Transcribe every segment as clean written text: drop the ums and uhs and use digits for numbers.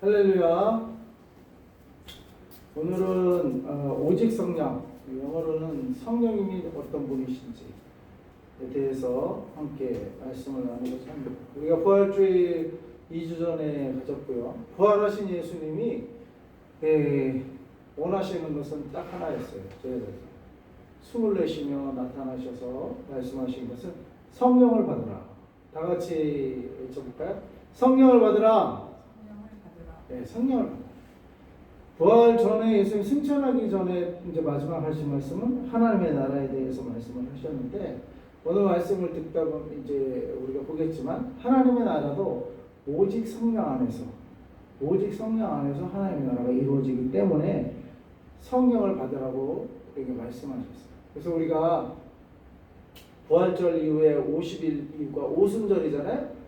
할렐루야. 오늘은 오직 성령, 영어로는 성령님이 어떤 분이신지에 대해서 함께 말씀을 나누고자 합니다. 우리가 부활주의 2주 전에 가졌고요. 부활하신 예수님이 원하시는 것은 딱 하나였어요. 저희들 숨을 내쉬며 나타나셔서 말씀하신 것은 성령을 받으라. 다 같이 외쳐볼까요? 성령을 받으라. 네, 성령을 받으라. 부활 전에 예수님 승천하기 전에 이제 마지막 하신 말씀은 하나님의 나라에 대해서 말씀을 하셨는데, 오늘 말씀을 듣다 보면 이제 우리가 보겠지만 하나님의 나라도 오직 성령 안에서 하나님의 나라가 이루어지기 때문에 성령을 받으라고 우리에게 말씀하셨어요. 그래서 우리가 부활절 이후에 50일 이후가 오순절이잖아요.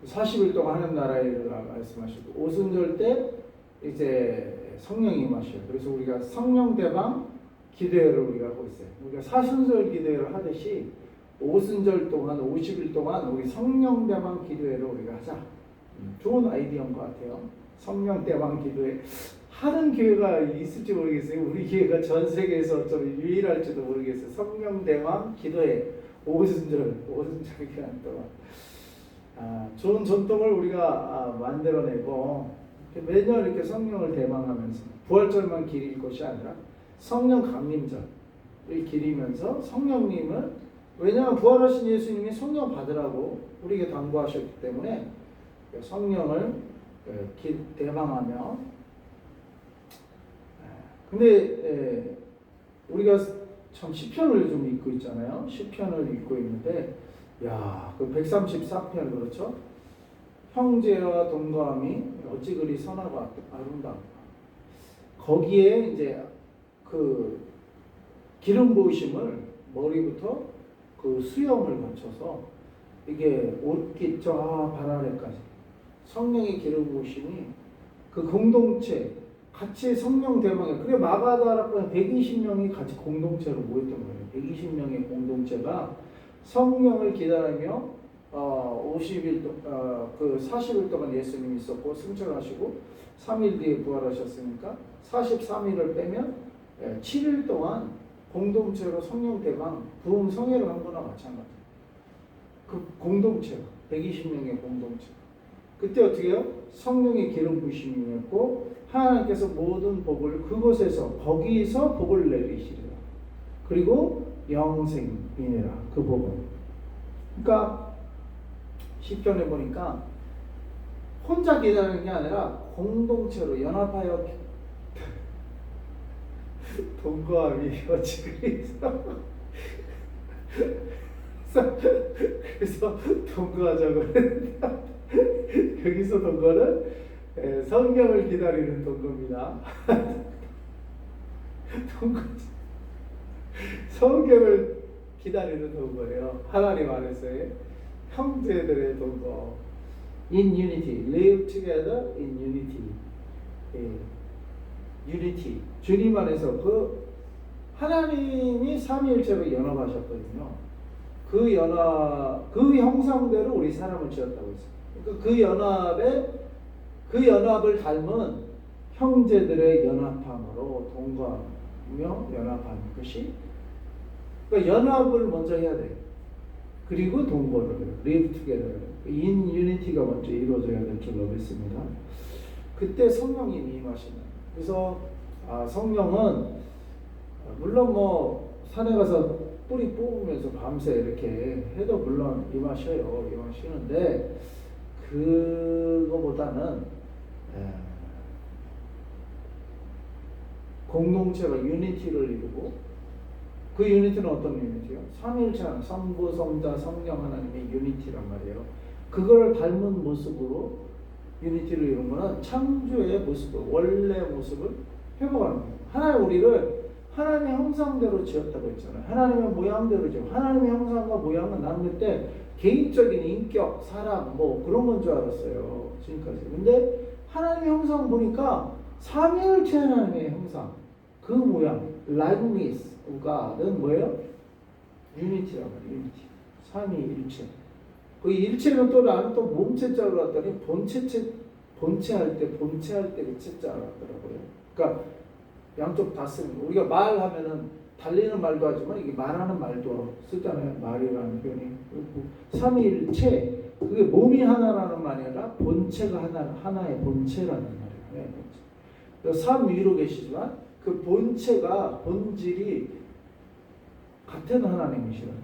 40일 동안 하는 나라를 말씀하시고, 오순절 때 이제 성령이 임하셔요. 그래서 우리가 성령 대방 기도회를 우리가 하고 있어요. 우리가 사순절 기도회를 하듯이 오순절 동안 50일 동안 우리 성령 대방 기도회를 우리가 하자. 좋은 아이디어인 것 같아요. 성령 대방 기도회 하는 교회가 있을지 모르겠어요. 우리 교회가 전 세계에서 좀 유일할지도 모르겠어요. 성령 대방 기도회 오순절 기간 동안 좋은 전통을 우리가 만들어내고, 매년 이렇게 성령을 대방하면서 부활절만 기릴 것이 아니라 성령 강림절을 기리면서 성령님을, 왜냐하면 부활하신 예수님이 성령 받으라고 우리에게 당부하셨기 때문에 성령을 대방하며, 근데 우리가 참 시편을 좀 읽고 있잖아요. 시편을 읽고 있는데, 그 134편, 그렇죠? 형제와 동거함이 어찌 그리 선하고 아름다운가. 거기에 이제 그 기름 부으심을 머리부터 그 수염을 거쳐서 이게 옷깃 저 발 아래까지 성령의 기름 부으심이 그 공동체 같이 성령 대방에, 그래 마가다락방 120명이 같이 공동체로 모였던 거예요. 120명의 공동체가 성령을 기다리며 50일 그 40일 동안 예수님이 있었고 승천하시고 3일 뒤에 부활하셨으니까 43일을 빼면 7일 동안 공동체로 성령 대방 부흥 성회를 한 거나 마찬가지예요. 그 공동체가 120명의 공동체. 그때 어떻게 해요? 성령의 기름 부으심이었고 하나님께서 모든 복을 그곳에서 거기서 복을 내리시리라. 그리고 영생이니라. 그 복은. 그러니까 시편에 보니까 혼자 기다리는 게 아니라 공동체로 연합하여 동거함이 어찌그리서 그래서 동거하자고 했는데, 여기서 동거는 성령을 기다리는 동거입니다. 동거, 성경을 기다리는 동거예요. 하나님 안에서의 형제들의 동거. In unity, live together in unity. unity. 주님 안에서 그 하나님이 삼위일체로 연합하셨거든요. 그 형상대로 우리 사람을 지었다고 했어요. 그 연합을 닮은 형제들의 연합함으로 동거하며 연합하는 것이, 그러니까 연합을 먼저 해야 돼요. 그리고 동거를 live together, in unity가 먼저 이루어져야 될 줄로 믿습니다. 그때 성령님이 임하시는. 그래서 성령은 물론 뭐 산에 가서 뿌리 뽑으면서 밤새 이렇게 해도 물론 임하시는데, 그거보다는 공동체가 유니티를 이루고, 그 유니티는 어떤 유니티요? 삼위일체 하나, 성부, 성자, 성령 하나님의 유니티란 말이에요. 그걸 닮은 모습으로 유니티를 이룬 거는 창조의 모습을, 원래 모습을 회복하는 거예요. 하나님 우리를 하나님의 형상대로 지었다고 했잖아요. 하나님의 모양대로 지었고, 하나님의 형상과 모양은 나는 그때 개인적인 인격, 사람 뭐 그런 건 줄 알았어요. 지금까지. 근데 하나님의 형상 보니까 삼위일체 하나님의 형상, 그 모양, likeness of God은 뭐예요? 유니티라고 해요. 유니티. 삼위일체. 그 일체는 또 나는 또 몸체자로 갔더니 본체할 때 그 채자가 더라고요. 그러니까 양쪽 다 쓰는 거. 우리가 말하면은 달리는 말도 하지만 이게 말하는 말도 쓰잖아요. 말이라는 표현이. 삼위일체, 그게 몸이 하나라는 말이 아니라 본체가 하나의 본체라는 말이에요. 본체. 삼위로 계시지만 그 본체가 본질이 같은 하나님이시라는.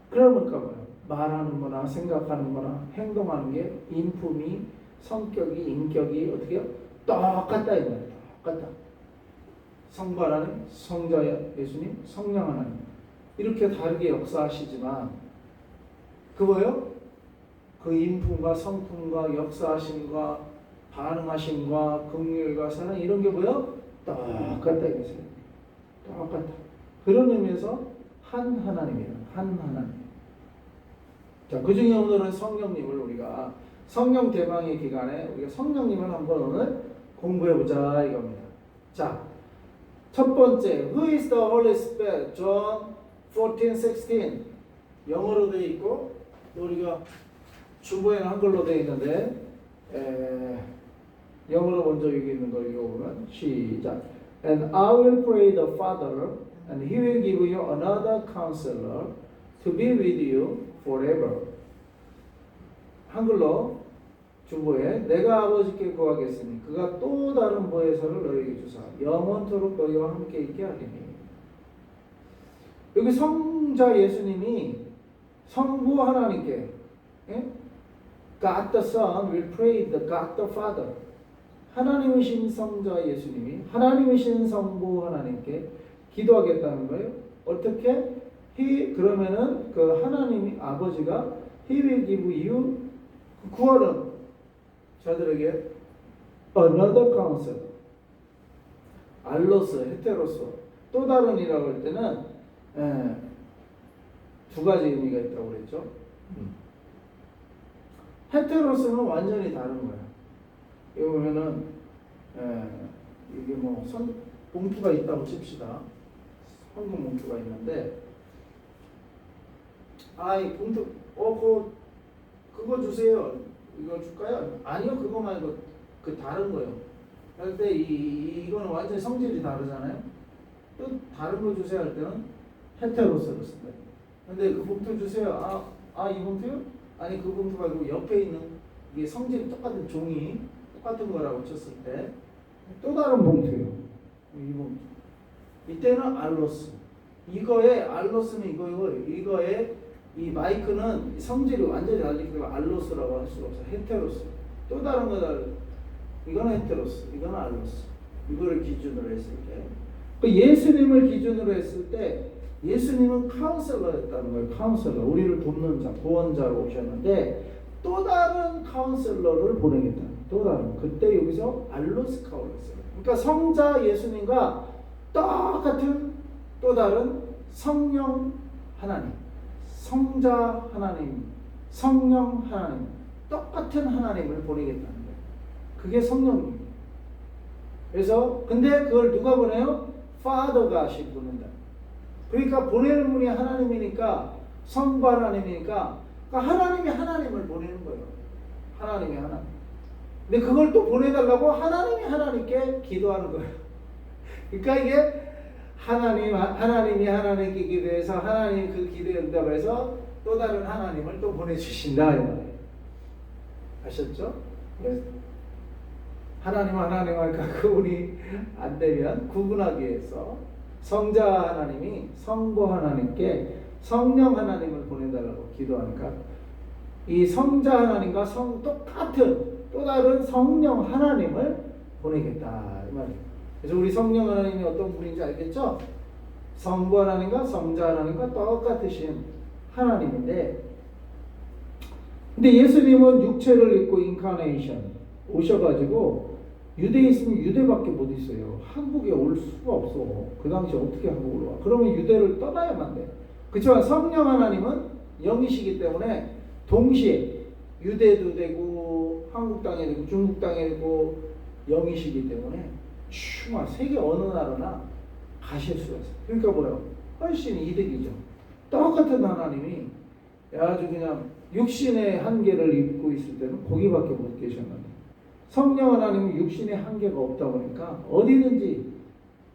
그러니까 뭐예요? 말하는 거나 생각하는 거나 행동하는 게 인품이, 성격이, 인격이 어떻게 해요? 똑같다 이 말이에요. 똑같다. 성부 하나님, 성자 예수님, 성령 하나님 이렇게 다르게 역사하시지만 그 뭐예요? 그 인품과 성품과 역사하심과 반응하심과 긍휼과 사랑 이런 게 뭐예요? 똑같다 이거죠. 똑같다. 그런 의미에서 한 하나님이에요. 한 하나님. 자, 그 중에 오늘은 성령님을 우리가 성령 대망의 기간에 우리가 성령님을 한번 오늘 공부해보자 이겁니다. 자, 첫 번째, Who is the Holy Spirit? John 14:16 영어로 되어 있고 우리가 주보에는 한글로 되어 있는데 영어로 먼저 여기 있는 걸 읽어보면 시작. And I will pray the Father, and He will give you another Counselor to be with you forever. 한글로 주보에 내가 아버지께 구하겠으니 그가 또 다른 보혜사를 너희에게 주사 영원토록 너희와 함께 있게 하리니. 여기 성자 예수님이 성부 하나님께 God the Son will pray the God the Father. 하나님이신 성자 예수님이 하나님이신 성부 하나님께 기도하겠다는 거예요. 어떻게? 그러면은 그 하나님이 아버지가 He will give you 구하는 자들에게 another counsel, 알로스, 헤테로스, 또 다른이라고 할 때는 두 가지 의미가 있다고 그랬죠. 헤테로스는 완전히 다른 거야. 여기 보면은 이게 뭐 봉투가 있다고 칩시다. 성경 봉투가 있는데 이 봉투 그거 주세요. 이거 줄까요? 아니요, 그거 말고 그 다른 거요. 그럴 때 이거는 완전히 성질이 다르잖아요. 또 다른 거 주세요 할 때는 헤테로스를 쓴다. 근데 그 봉투 주세요. 이 봉투요? 아니 그 봉투 말고 옆에 있는 이게 성질이 똑같은 종이 똑같은 거라고 쳤을 때 또 다른 봉투요. 이 봉투. 이때는 알로스. 이거의 알로스는 이거의 이 마이크는 성질이 완전히 다르기 때문에 알로스라고 할 수가 없어요. 헤테로스. 또 다른 거다. 이거는 헤테로스, 이거는 알로스. 이거를 기준으로 했을 때, 예수님을 기준으로 했을 때 예수님은 카운셀러였다는 거예요. 카운셀러, 우리를 돕는 자, 구원자로 오셨는데 또 다른 카운셀러를 보내겠다. 또 다른. 그때 여기서 알로스 카운셀러. 그러니까 성자 예수님과 똑같은 또 다른 성령 하나님. 성자 하나님, 성령 하나님, 똑같은 하나님을 보내겠다는 거예요. 그게 성령님. 그래서 근데 그걸 누가 보내요? Father가 보낸다. 그러니까 보내는 분이 하나님이니까 성부 하나님이니까 그러니까 하나님이 하나님을 보내는 거예요. 하나님이 하나님. 근데 그걸 또 보내달라고 하나님이 하나님께 기도하는 거예요. 그러니까 이게 하나님이 하나님께 기도해서 하나님 그 기도에 응답해서 또 다른 하나님을 또 보내주신다 이 말이에요. 아셨죠? 하나님과 구분이 안 되면 구분하기 위해서 성자 하나님이 성부 하나님께 성령 하나님을 보내달라고 기도하니까 이 성자 하나님과 똑같은 또 다른 성령 하나님을 보내겠다 이 말이에요. 그래서 우리 성령 하나님이 어떤 분인지 알겠죠? 성부 하나님과 성자 하나님과 똑같으신 하나님인데 근데 예수님은 육체를 입고 인카네이션 오셔가지고 유대에 있으면 유대밖에 못 있어요. 한국에 올 수가 없어. 그 당시 어떻게 한국으로 와? 그러면 유대를 떠나야만 돼. 그렇지만 성령 하나님은 영이시기 때문에 동시에 유대도 되고 한국 땅에 되고 중국 땅에 되고 영이시기 때문에 세계 어느 나라나 가실 수가 있어요. 그러니까 뭐라고? 훨씬 이득이죠. 똑같은 하나님이 아주 그냥 육신의 한계를 입고 있을 때는 거기밖에 못 계셨는데 성령 하나님은 육신의 한계가 없다 보니까 어디든지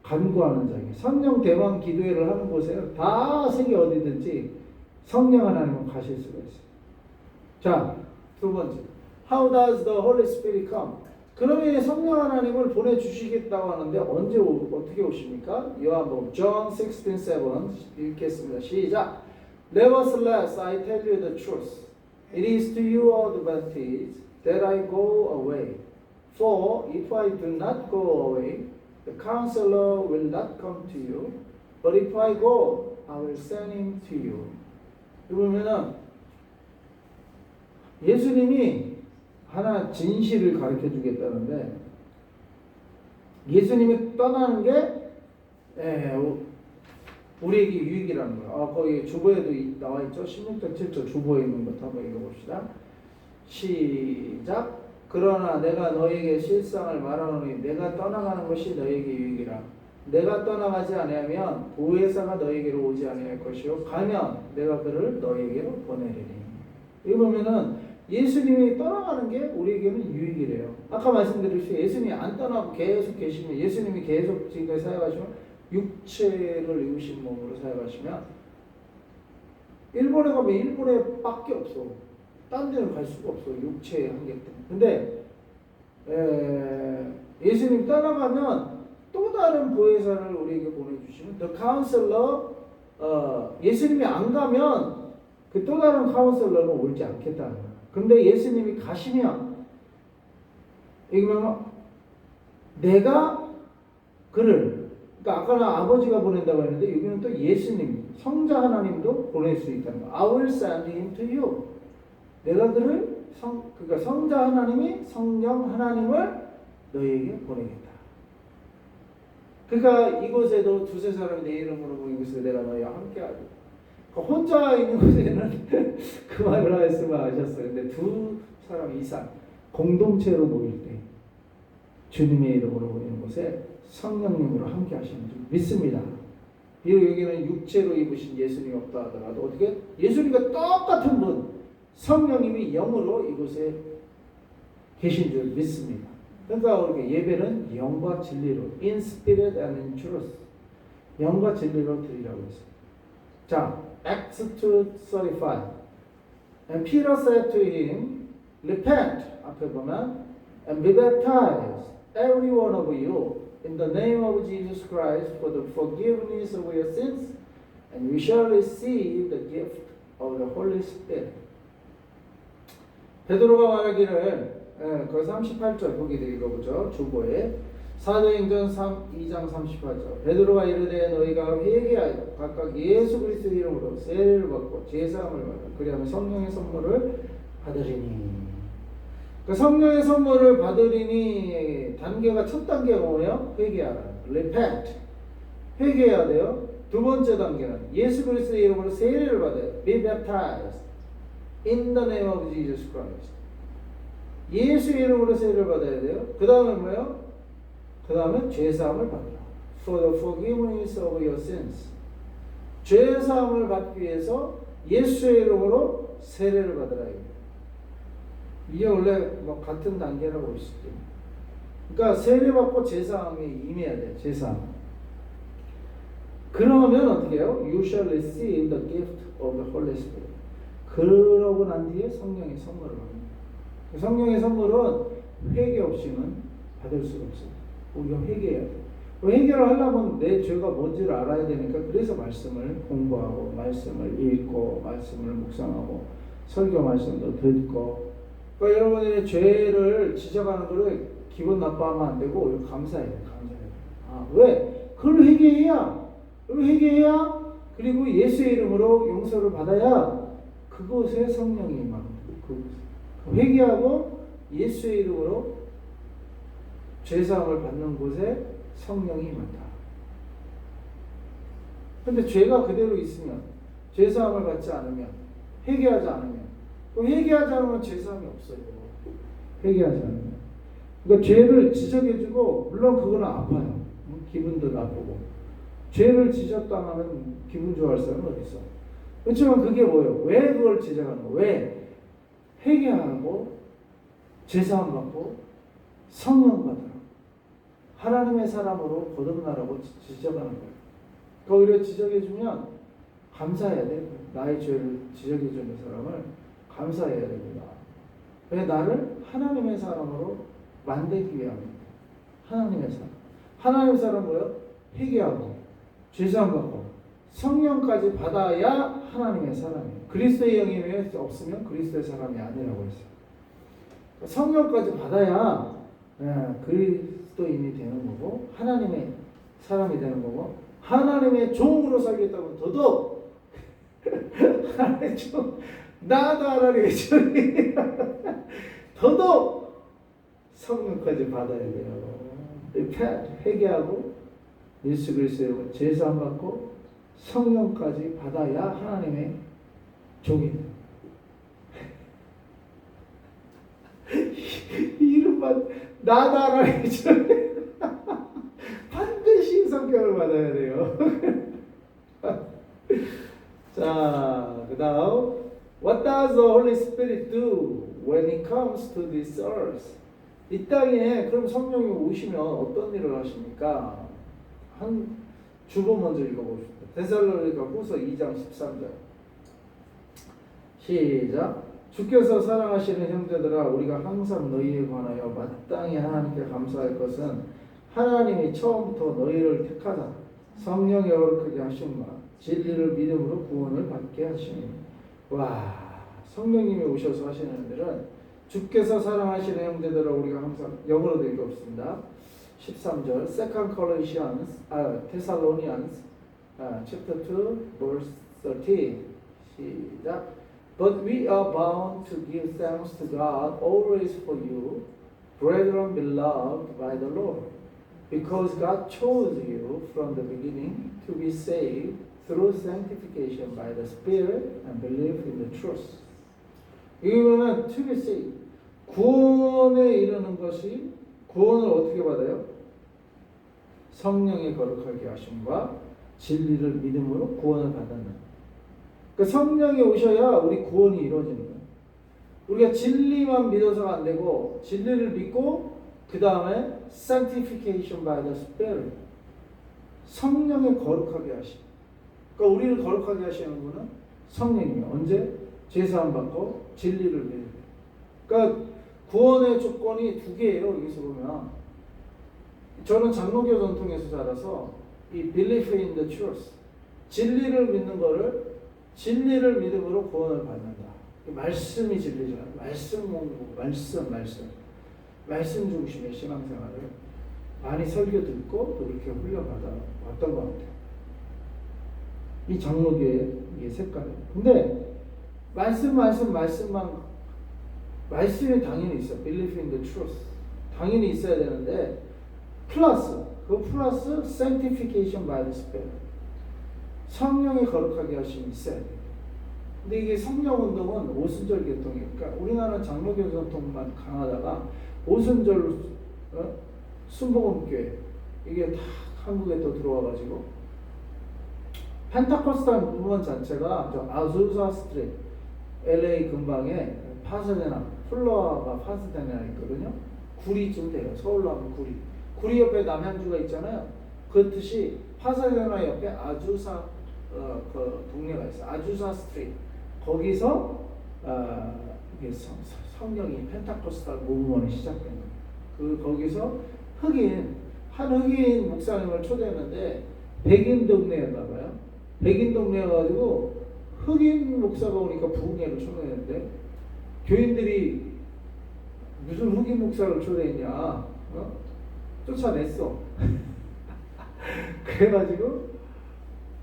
간구하는 자에게 성령 대왕 기도회를 하는 곳에 다 세계 어디든지 성령 하나님은 가실 수가 있어요. 자, 두 번째. How does the Holy Spirit come? 그러면 성령 하나님을 보내주시겠다고 하는데 언제 어떻게 오십니까? 요한복음 John 16:7 읽겠습니다. 시작. Nevertheless, I tell you the truth. It is to you, O Adventists, that I go away. For if I do not go away, the Counselor will not come to you. But if I go, I will send him to you. 보면은 예수님이 하나 진실을 가르쳐 주겠다는데 예수님이 떠나는 게 우리에게 유익이라는 거예요. 거기 주보에도 나와 있죠. 16장 7절 주보에 있는 것도 한번 읽어봅시다. 시작. 그러나 내가 너에게 실상을 말하노니 내가 떠나가는 것이 너에게 유익이라. 내가 떠나가지 아니하면 보혜사가 너에게로 오지 아니할 것이요 가면 내가 그를 너에게로 보내리니. 이거 보면은 예수님이 떠나가는 게 우리에게는 유익이래요. 아까 말씀드렸듯이 예수님이 안 떠나고 계속 계시면 예수님이 계속 지금까지 사역하시면 육체를 입으신 몸으로 사역하시면 일본에 가면 일본에 밖에 없어. 딴 데는 갈 수가 없어. 육체의 한계 때문에. 근데 예수님 떠나가면 또 다른 보혜사를 우리에게 보내주시면 The Counselor, 예수님이 안 가면 그 또 다른 카운셀러는 오지 않겠다는 거야. 근데 예수님이 가시면 이거면 내가 그를, 그러니까 아까는 아버지가 보낸다고 했는데 여기는 또 예수님, 성자 하나님도 보낼 수 있다는 거야. I will send him to you. 내가 그를 그러니까 성자 하나님이 성령 하나님을 너희에게 보내겠다. 그러니까 이곳에도 두세 사람이 내 이름으로 모인 곳에 내가 너희와 함께하리. 혼자 있는 곳에는 그 말을 말씀하셨어요. 근데 두 사람 이상 공동체로 모일 때 주님의 이름으로 모이는 곳에 성령님으로 함께 하시는 줄 믿습니다. 비록 여기는 육체로 입으신 예수님이 없다 하더라도 어떻게 예수님과 똑같은 분 성령님이 영으로 이곳에 계신 줄 믿습니다. 그러니까 우리 예배는 영과 진리로 in spirit and in truth 영과 진리로 드리라고 했습니다. 자, Acts 2:35 And Peter said to him, Repent, 앞에 보면, and be baptized, every one of you, in the name of Jesus Christ for the forgiveness of your sins, and you shall receive the gift of the Holy Spirit. 베드로가 말하기를 그 38절 거기도 읽어보죠. 주보에 사도행전 2장 38절 베드로가 이르되 너희가 회개하여 각각 예수 그리스도 이름으로 세례를 받고 제사함을 받아 그리하면 성령의 선물을 받으리니. 그 성령의 선물을 받으리니 단계가 첫 단계가 뭐예요? 회개하라. Repent. 회개해야 돼요. 두 번째 단계는 예수 그리스도 이름으로 세례를 받아요. Be baptized in the name of Jesus Christ. 예수 이름으로 세례를 받아야 돼요. 그 다음에 뭐예요? 그 다음에 죄사함을 받으라. For the forgiveness of your sins. 죄사함을 받기 위해서 예수의 이름으로 세례를 받으라. 이게 원래 뭐 같은 단계라고 볼 수 있죠. 그러니까 세례 받고 죄사함에 임해야 돼요. 죄사함. 그러면 어떻게 해요? You shall receive the gift of the Holy Spirit. 그러고 난 뒤에 성령의 선물을 받습니다. 성령의 선물은 회개 없이는 받을 수가 없어요. 우리가 회개해야 돼요. 회개를 하려면 내 죄가 뭔지를 알아야 되니까 그래서 말씀을 공부하고 말씀을 읽고 말씀을 묵상하고 설교 말씀도 듣고. 그러니까 여러분의 죄를 지적하는 거를 기분 나빠하면 안 되고 감사해야 돼요. 왜? 그걸 회개해야 그리고 예수의 이름으로 용서를 받아야 그곳에 성령이 임합니다. 회개하고 예수의 이름으로 죄사함을 받는 곳에 성령이 임한다. 근데 죄가 그대로 있으면 죄사함을 받지 않으면 회개하지 않으면 회개하지 않으면 죄사함이 없어요. 회개하지 않으면 그러니까 죄를 지적해주고 물론 그거는 아파요. 기분도 나쁘고 죄를 지적당하면 기분 좋아할 사람은 어디 있어? 그렇지만 그게 뭐예요? 왜 그걸 지적하는 거예요? 왜? 회개하고 제사함 받고 성령 받으라. 하나님의 사람으로 거듭나라고 지적하는 거예요. 그러니까 오히려 지적해주면 감사해야 돼. 나의 죄를 지적해주는 사람을 감사해야 됩니다. 왜? 나를 하나님의 사람으로 만들기 위함입니다. 하나님의 사람. 하나님의 사람 뭐요? 회개하고 죄사함 받고 성령까지 받아야 하나님의 사람이에요. 그리스도의 영이 없으면 그리스도의 사람이 아니라고 했어요. 성령까지 받아야 그리스도인이 되는 거고 하나님의 사람이 되는 거고 하나님의 종으로 살겠다고 더더욱 하나님의 종 나도 하나님의 종이 더더욱 성령까지 받아야 돼요. 회개하고 예수 그리스도의 제사함 받고 성령까지 받아야 하나님의 종이 돼요. 이름만 나도 하나님의 종 반드시 성경을 받아야 돼요. 자, 그 다음 What does the Holy Spirit do when He comes to this earth? 이 땅에 그럼 성령이 오시면 어떤 일을 하십니까? 한 주보 먼저 읽어봅시다. 데살로니가 후서 2장 13절 시작. 주께서 사랑하시는 형제들아 우리가 항상 너희에 관하여 마땅히 하나님께 감사할 것은 하나님이 처음부터 너희를 택하사 성령에 거룩하게 하심과 진리를 믿음으로 구원을 받게 하심이니. 와, 성령님이 오셔서 하시는 일은 주께서 사랑하시는 형제들아 우리가 항상 영어로도 읽어봅시다. 13절 Second Corinthians, Thessalonians chapter 2 verse 13 시작. But we are bound to give thanks to God always for you, brethren beloved by the Lord, because God chose you from the beginning to be saved through sanctification by the Spirit and belief in the truth. 이거는 to be saved. 구원에 이르는 것이 구원을 어떻게 받아요? 성령의 거룩하게 하심과 진리를 믿음으로 구원을 받는. 그러니까 성령이 오셔야 우리 구원이 이루어지는 거예요. 우리가 진리만 믿어서가 안 되고 진리를 믿고 그 다음에 sanctification by the Spirit. 성령의 거룩하게 하심. 그러니까 우리를 거룩하게 하시는 분은 성령이에요. 언제? 제사함 받고 진리를 믿는. 그러니까 구원의 조건이 두 개예요. 여기서 보면 저는 장로교 전통에서 자라서 이 belief in the truth, 진리를 믿는 거를 진리를 믿음으로 구원을 받는다. 말씀이 진리잖아요. 말씀 공부, 말씀 중심의 신앙생활을 많이 설교 듣고 또 이렇게 훈련받아 왔던 것 같아요. 이 장로교의 이게 색깔이에요. 근데 말씀이 당연히 있어. Belief in the truth. 당연히 있어야 되는데 그 플러스 sanctification by the Spirit. 성령이 거룩하게 하심이 있어야 돼요. 근데 이게 성령운동은 오순절 계통이니까 우리나라 장로교 전통만 강하다가 오순절 순복음교회 이게 다 한국에 또 들어와가지고 펜타코스탈 무브먼트 자체가 저 아주사 스트리트 LA 근방에 파사데나 플로아가 파사데나 있거든요. 구리쯤 돼요. 서울로 하면 구리 옆에 남양주가 있잖아요. 그렇듯이 파사데나 옆에 아주사 그 동네가 있어요. 아주사 스트리트. 거기서 이게 성령이 펜타코스탈 무브먼이 시작된 거예요. 거기서 한 흑인 목사님을 초대했는데 백인 동네였나 봐요. 백인 동네여가지고 흑인 목사가 오니까 부흥회를 초대했는데 교인들이 무슨 흑인 목사를 초대했냐 쫓아냈어. 그래가지고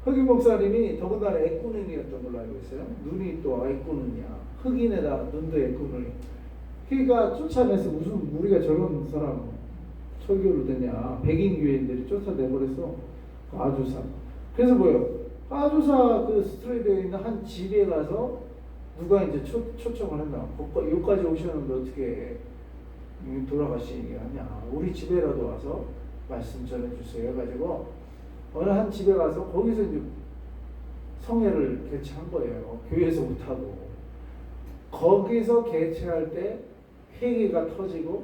흑인 목사님이 더군다나 애꾸눈이었던 걸로 알고 있어요. 눈이 또 애꾸눈이야. 흑인에다 눈도 애꾸눈이. 그러니까 쫓아내서 무슨 우리가 저런 사람 설교를 듣냐. 백인 교인들이 쫓아내버렸어. 아주사. 그래서 뭐예요? 아주사 그 스트레이트에 있는 한 집에 가서 누가 이제 초청을 했나. 여기까지 오셨는데 어떻게 돌아가시게 하냐. 우리 집에라도 와서 말씀 전해주세요. 해가지고 어느 한 집에 가서 거기서 이제 성회를 개최한 거예요. 교회에서 못하고 거기서 개최할 때 회개가 터지고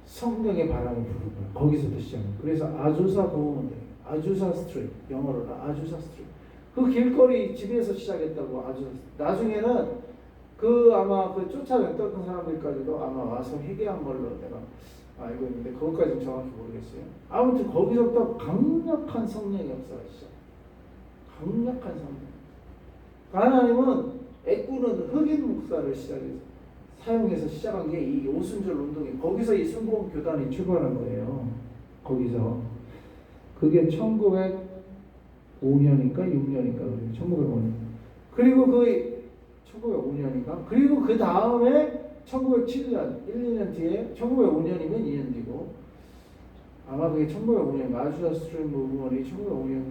성령의 바람을 부는 거야. 거기서부터 시작합니다. 그래서 아주사 공원대, 아주사 스트리트, 영어로 아주사 스트리트. 그 길거리 집에서 시작했다고. 아주사. 나중에는 그 아마 그 쫓아냈던 사람들까지도 아마 와서 회개한 걸로 내가 알고 있는데 그것까지는 정확히 모르겠어요. 아무튼 거기서부터 강력한 성령의 역사가 시작. 강력한 성령. 하나님은 애꾸는 흑인 목사를 사용해서 시작한 게 이 오순절 운동이, 거기서 이 순복음 교단이 출발한 거예요. 거기서 그게 1905년인가 6년인가 그래요. 1905년. 그리고 그 1905년인가? 그리고 그 다음에 1907년, 1, 2년 뒤에 1905년이면 2년 뒤고 아마 그게 1905년 아주사 스트리트 무브먼이 1905년.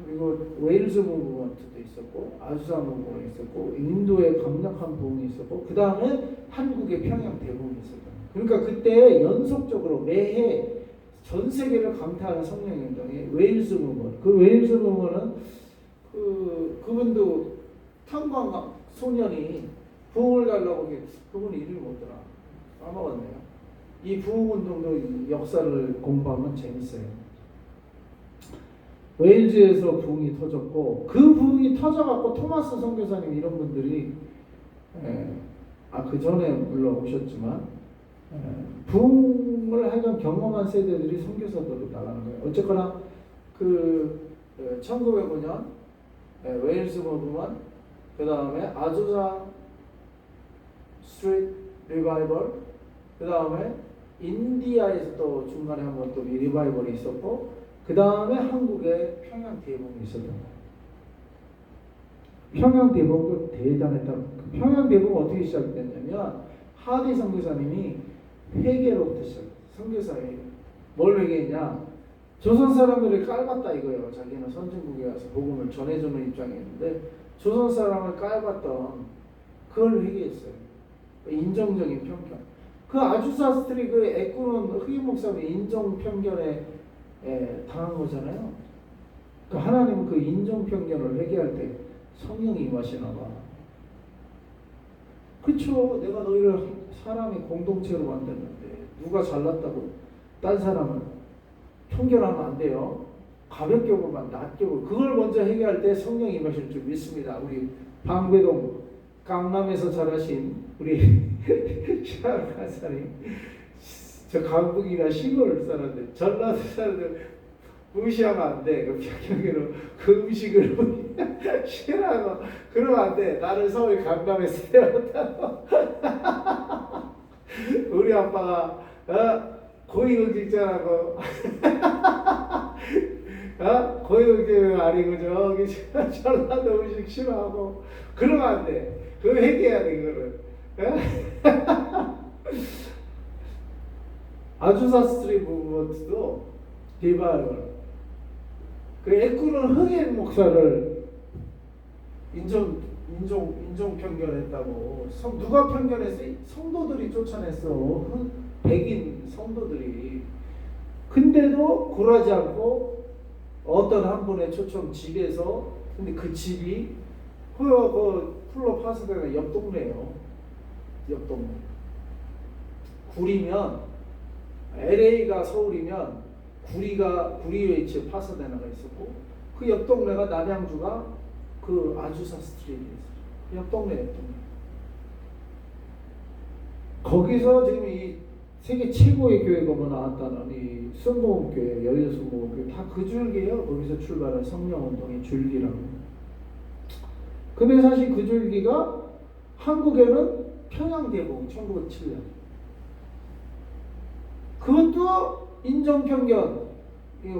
그리고 웨일즈 무브먼트도 있었고 아주사 무브먼이 있었고 인도에 강력한 부흥이 있었고 그 다음에 한국의 평양 대부흥이 있었다. 그러니까 그때 연속적으로 매해 전 세계를 강타하는 성령 운동이 웨일즈 무브먼. 그 웨일즈 무브먼은 그분도 탄광 소년이 부흥을 달라고 그분 이름이 뭐더라? 까먹었네요. 이 부흥 운동도 역사를 공부하면 재밌어요. 웨일즈에서 부흥이 터졌고 그 부흥이 터져갖고 토마스 선교사님 이런 분들이 그 전에 물론 오셨지만 부흥을 하여간 경험한 세대들이 선교사들로 나가는 거예요. 어쨌거나 그 1905년 웨일즈 무브먼, 그 다음에 아주사 스트리트 리바이벌, 그 다음에 인디아에서 또 중간에 한번 또 리바이벌이 있었고 그 다음에 한국에 평양 대복음이 있었던 거예요. 평양 대복음은 대단했다. 평양 대복음은 어떻게 시작됐냐면 하디 선교사님이 회개로부터 시작했어요. 선교사에 뭘 회개했냐? 조선 사람들을 깔봤다 이거예요. 자기는 선진국에 와서 복음을 전해주는 입장이었는데 조선 사람을 깔봤던 그걸 회개했어요. 인정적인 편견. 그 아주사 스트리 그 애꾸는 흑인 목사의 인정 편견에 당한 거잖아요. 그 하나님은 그 인정 편견을 회개할 때 성령이 임하시나 봐. 그쵸? 내가 너희를 사람이 공동체로 만들었는데 누가 잘났다고 딴 사람을 편견하면 안 돼요. 가볍게 보면 낮게 보고 그걸 먼저 회개할 때 성령이 임하실 줄 믿습니다. 우리 방배동 강남에서 자라신 우리 샤르 간사님, 저 강북이나 시골 사람들, 전라도 사람들 무시하면 안 돼. 그 평양으로 그 음식을 싫어하고 그러면 안 돼. 나를 서울 강남에서 태어났다고. 우리 아빠가 고위공직자라고 고위공직자 아니고 저기 전라도 음식 싫어하고 그러면 안 돼. 그거 회개해야 돼 그거를. 아주사 스트리트 무브먼트도 리바이벌. 그 애꾸는 흑인 목사를 인정 편견했다고. 누가 편견했어? 성도들이 쫓아냈어. 백인 성도들이. 근데도 굴하지 않고 어떤 한 분의 초청 집에서, 근데 그 집이 그 풀로 파스되는 옆 동네예요. 옆 동네. 구리면 LA가 서울이면 구리웨이츠 파사데나가 있었고 그 옆 동네가 남양주가 그 아주사 스트리트에 있어요. 옆 동네. 거기서 지금 이 세계 최고의 교회가 뭐 나왔다는 이 순복음교회, 여의도순복음교회 다 그 줄기예요. 거기서 출발한 성령운동의 줄기라고. 근데 사실 그 줄기가 한국에는 평양대복음 1907년. 그것도 인정편견.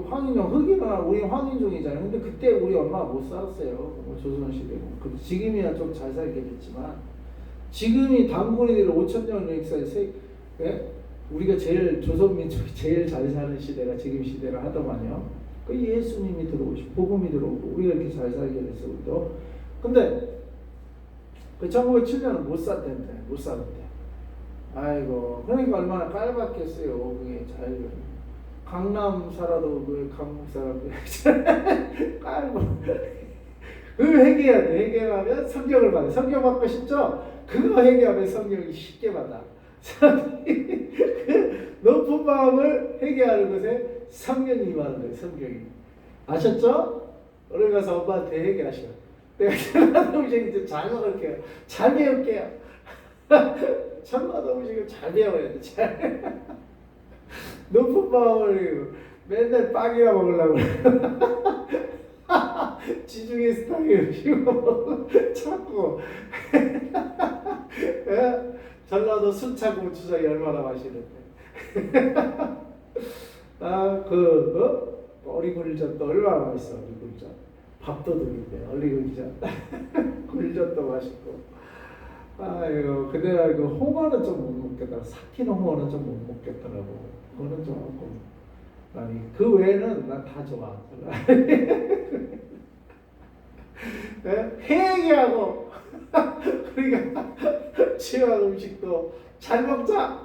황인종, 흑인은 우리 황인종이잖아요. 근데 그때 우리 엄마가 못 살았어요. 조선시대고. 지금이야 좀 잘 살게 됐지만, 지금이 단군이들 5,000년 역사에 우리가 제일 조선민족이 제일 잘 사는 시대가 지금 시대라 하더만요. 그 예수님이 들어오시고 복음이 들어오고 우리가 이렇게 잘 살게 됐어 우리도. 근데 그 1907년은 못 살던데. 아이고, 그러니까 얼마나 깔봤겠어요. 그게 잘 강남 살아도 그 강북 사람들 깔고 그걸 회개해야 돼. 회개하면 성경을 받아. 성경 받고 싶죠? 그거 회개하면 성경이 쉽게 받아. 그 높은 마음을 회개하는 것에 성령이 임하는 거예요. 성경이. 아셨죠? 오늘 가서 엄마한테 회개하셔. 내가 전라도 음식 이제 잘 먹을게요. 잘 배울게요. 전라도 음식을 잘 배워야 돼. 잘. 높은 마음을 맨날 빵이나 먹으려고 그래. 지중해 스타일 음식을 찾고. 전라도 순창 고추장이 얼마나 맛있는데. 어리굴젓도 얼마나 맛있어. 어리굴젓. 밥도둑인데 어리굴젓. 굴젓도 맛있고. 아유, 근데 그 홍어는 좀 못 먹겠다. 삭힌 홍어는 좀 못 먹겠더라고. 그거는 조금. 아니, 그 외에는 난 다 좋아. 회개하고 그러니까 취한 음식도 잘 먹자.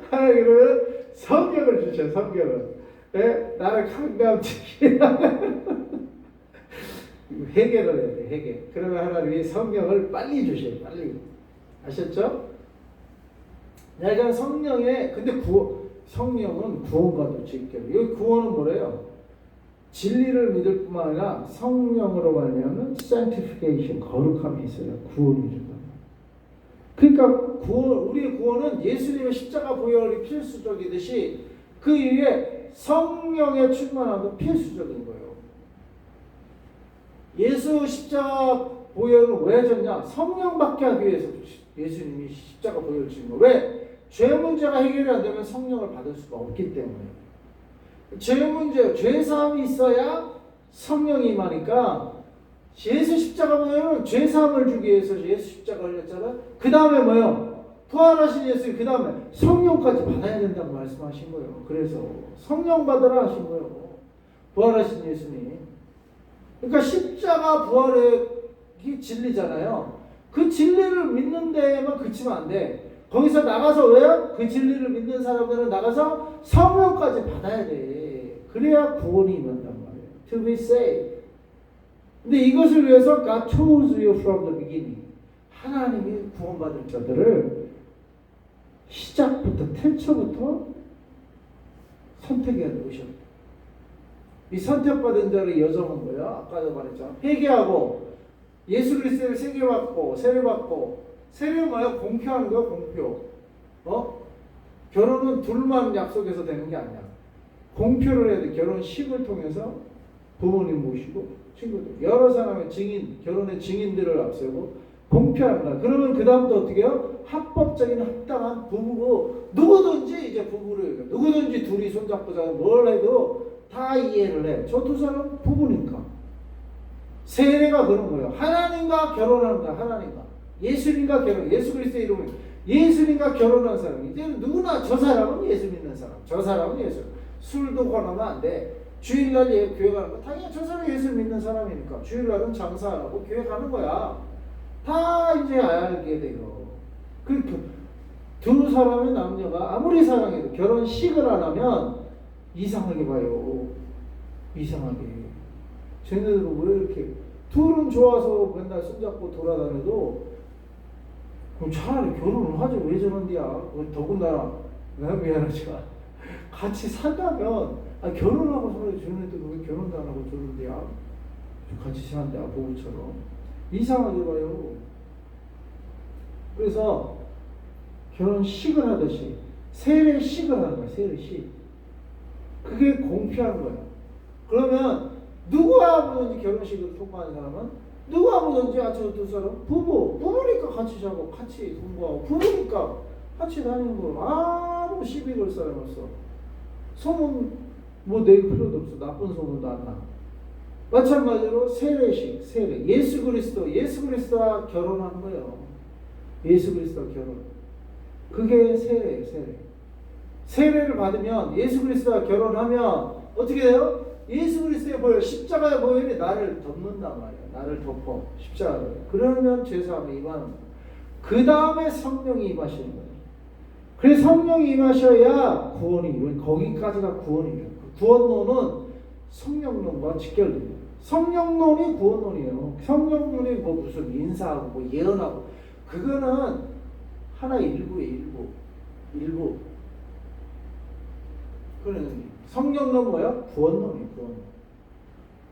하나님은 성경을 주셔. 성경을. 나를 강감시키라. 회개를 해야 돼. 회개. 그러면 하나님이 성경을 빨리 주셔요. 빨리. 아셨죠? 내가 성령의 근데 성령은 구원과도 직결. 이 구원은 뭐래요? 진리를 믿을 뿐만 아니라 성령으로 말미암은 sanctification, 거룩함이 있어야 구원이 된다. 그러니까 우리의 구원은 예수님의 십자가 보혈이 필수적이듯이 그 위에 성령의 충만함도 필수적인 거예요. 예수 십자가 보혈을 왜 졌냐? 성령 받게 하기 위해서 예수님이 십자가 보혈을 지은 거예요. 왜? 죄 문제가 해결이 안 되면 성령을 받을 수가 없기 때문에. 죄 문제, 죄 사함이 있어야 성령이 임하니까 예수 십자가 보혈은 죄 사함을 주기 위해서 예수 십자가 흘렸잖아요. 그 다음에 뭐요? 부활하신 예수, 그 다음에 성령까지 받아야 된다고 말씀하신 거예요. 그래서 성령 받으라 하신 거예요. 부활하신 예수님. 그러니까 십자가 부활의 진리잖아요. 그 진리를 믿는 데에만 그치면 안 돼. 거기서 나가서 왜요? 그 진리를 믿는 사람들은 나가서 성령까지 받아야 돼. 그래야 구원이 임한단 말이에요. To be saved. 근데 이것을 위해서 God chose you from the beginning. 하나님이 구원받을 자들을 시작부터 태초부터 선택해 놓으셨다. 이 선택받은 자의 여정은 뭐야? 아까도 말했잖아. 회개하고 예수 그리스도를 세례받고 세례는 뭐야? 공표하는 거야. 공표. 결혼은 둘만 약속해서 되는 게 아니야. 공표를 해야 돼. 결혼식을 통해서 부모님 모시고 친구들 여러 사람의 증인, 결혼의 증인들을 앞세우고 공표하는 거야. 그러면 그 다음부터 어떻게 해요? 합법적인 합당한 부부고 누구든지 이제 부부를 누구든지 둘이 손잡고 자고 뭘 해도 다 이해를 해. 저 두 사람은 부부니까. 세례가 그런 거예요. 하나님과 결혼하는 거야. 하나님과. 예수님과 결혼. 예수 그리스도의 이름으로 예수님과 결혼한 사람. 이제 누구나 저 사람은 예수 믿는 사람. 저 사람은 예수. 술도 권하면 안 돼. 주일날 교회 가는 거. 당연히 저 사람이 예수 믿는 사람이니까. 주일날은 장사하고 교회 가는 거야. 다 이제 알게 돼요. 두 사람의 남녀가 아무리 사랑해도 결혼식을 안 하면 이상하게 봐요. 이상하게. 쟤네들은 왜 이렇게 둘은 좋아서 맨날 손잡고 돌아다녀도 그럼 차라리 결혼을 하죠. 왜 저런데야. 더군다나 내가 미안하지만 같이 살다면 결혼하고 살아도 쟤네들 왜 결혼도 안 하고 저런데야. 같이 사는데 부부처럼 이상하게 봐요. 그래서 결혼식을 하듯이 세례식을 하는 거야. 세례식. 그게 공표하는 거야. 그러면 누구 아무든지 결혼식을 통과하는 사람은 누구 아무든지 저 두 사람 부부니까 같이 자고 같이 공부하고 부부니까 같이 다니는 거 아무 시비 걸 사람 없어. 소문 낼 필요도 없어. 나쁜 소문도 안 나. 마찬가지로 세례식, 세례. 예수 그리스도와 결혼하는 거예요. 예수 그리스도와 결혼. 그게 세례예요. 세례를 받으면 예수 그리스도와 결혼하면 어떻게 돼요? 예수 그리스도의 보혈, 십자가의 보혈이 나를 덮는단 말이야. 나를 덮어. 십자가를. 그러면 죄사함이 임하는 거야. 그 다음에 성령이 임하시는 거예요. 그래서 성령이 임하셔야 구원이 이루어져요. 거기까지가 구원이에요. 구원론은 성령론과 직결돼요. 성령론이 구원론이에요. 성령론이 뭐 무슨 인사하고 뭐 예언하고 그거는 하나의 일부예요. 일부. 그러는 성령론 뭐야? 구원론이에요. 구원.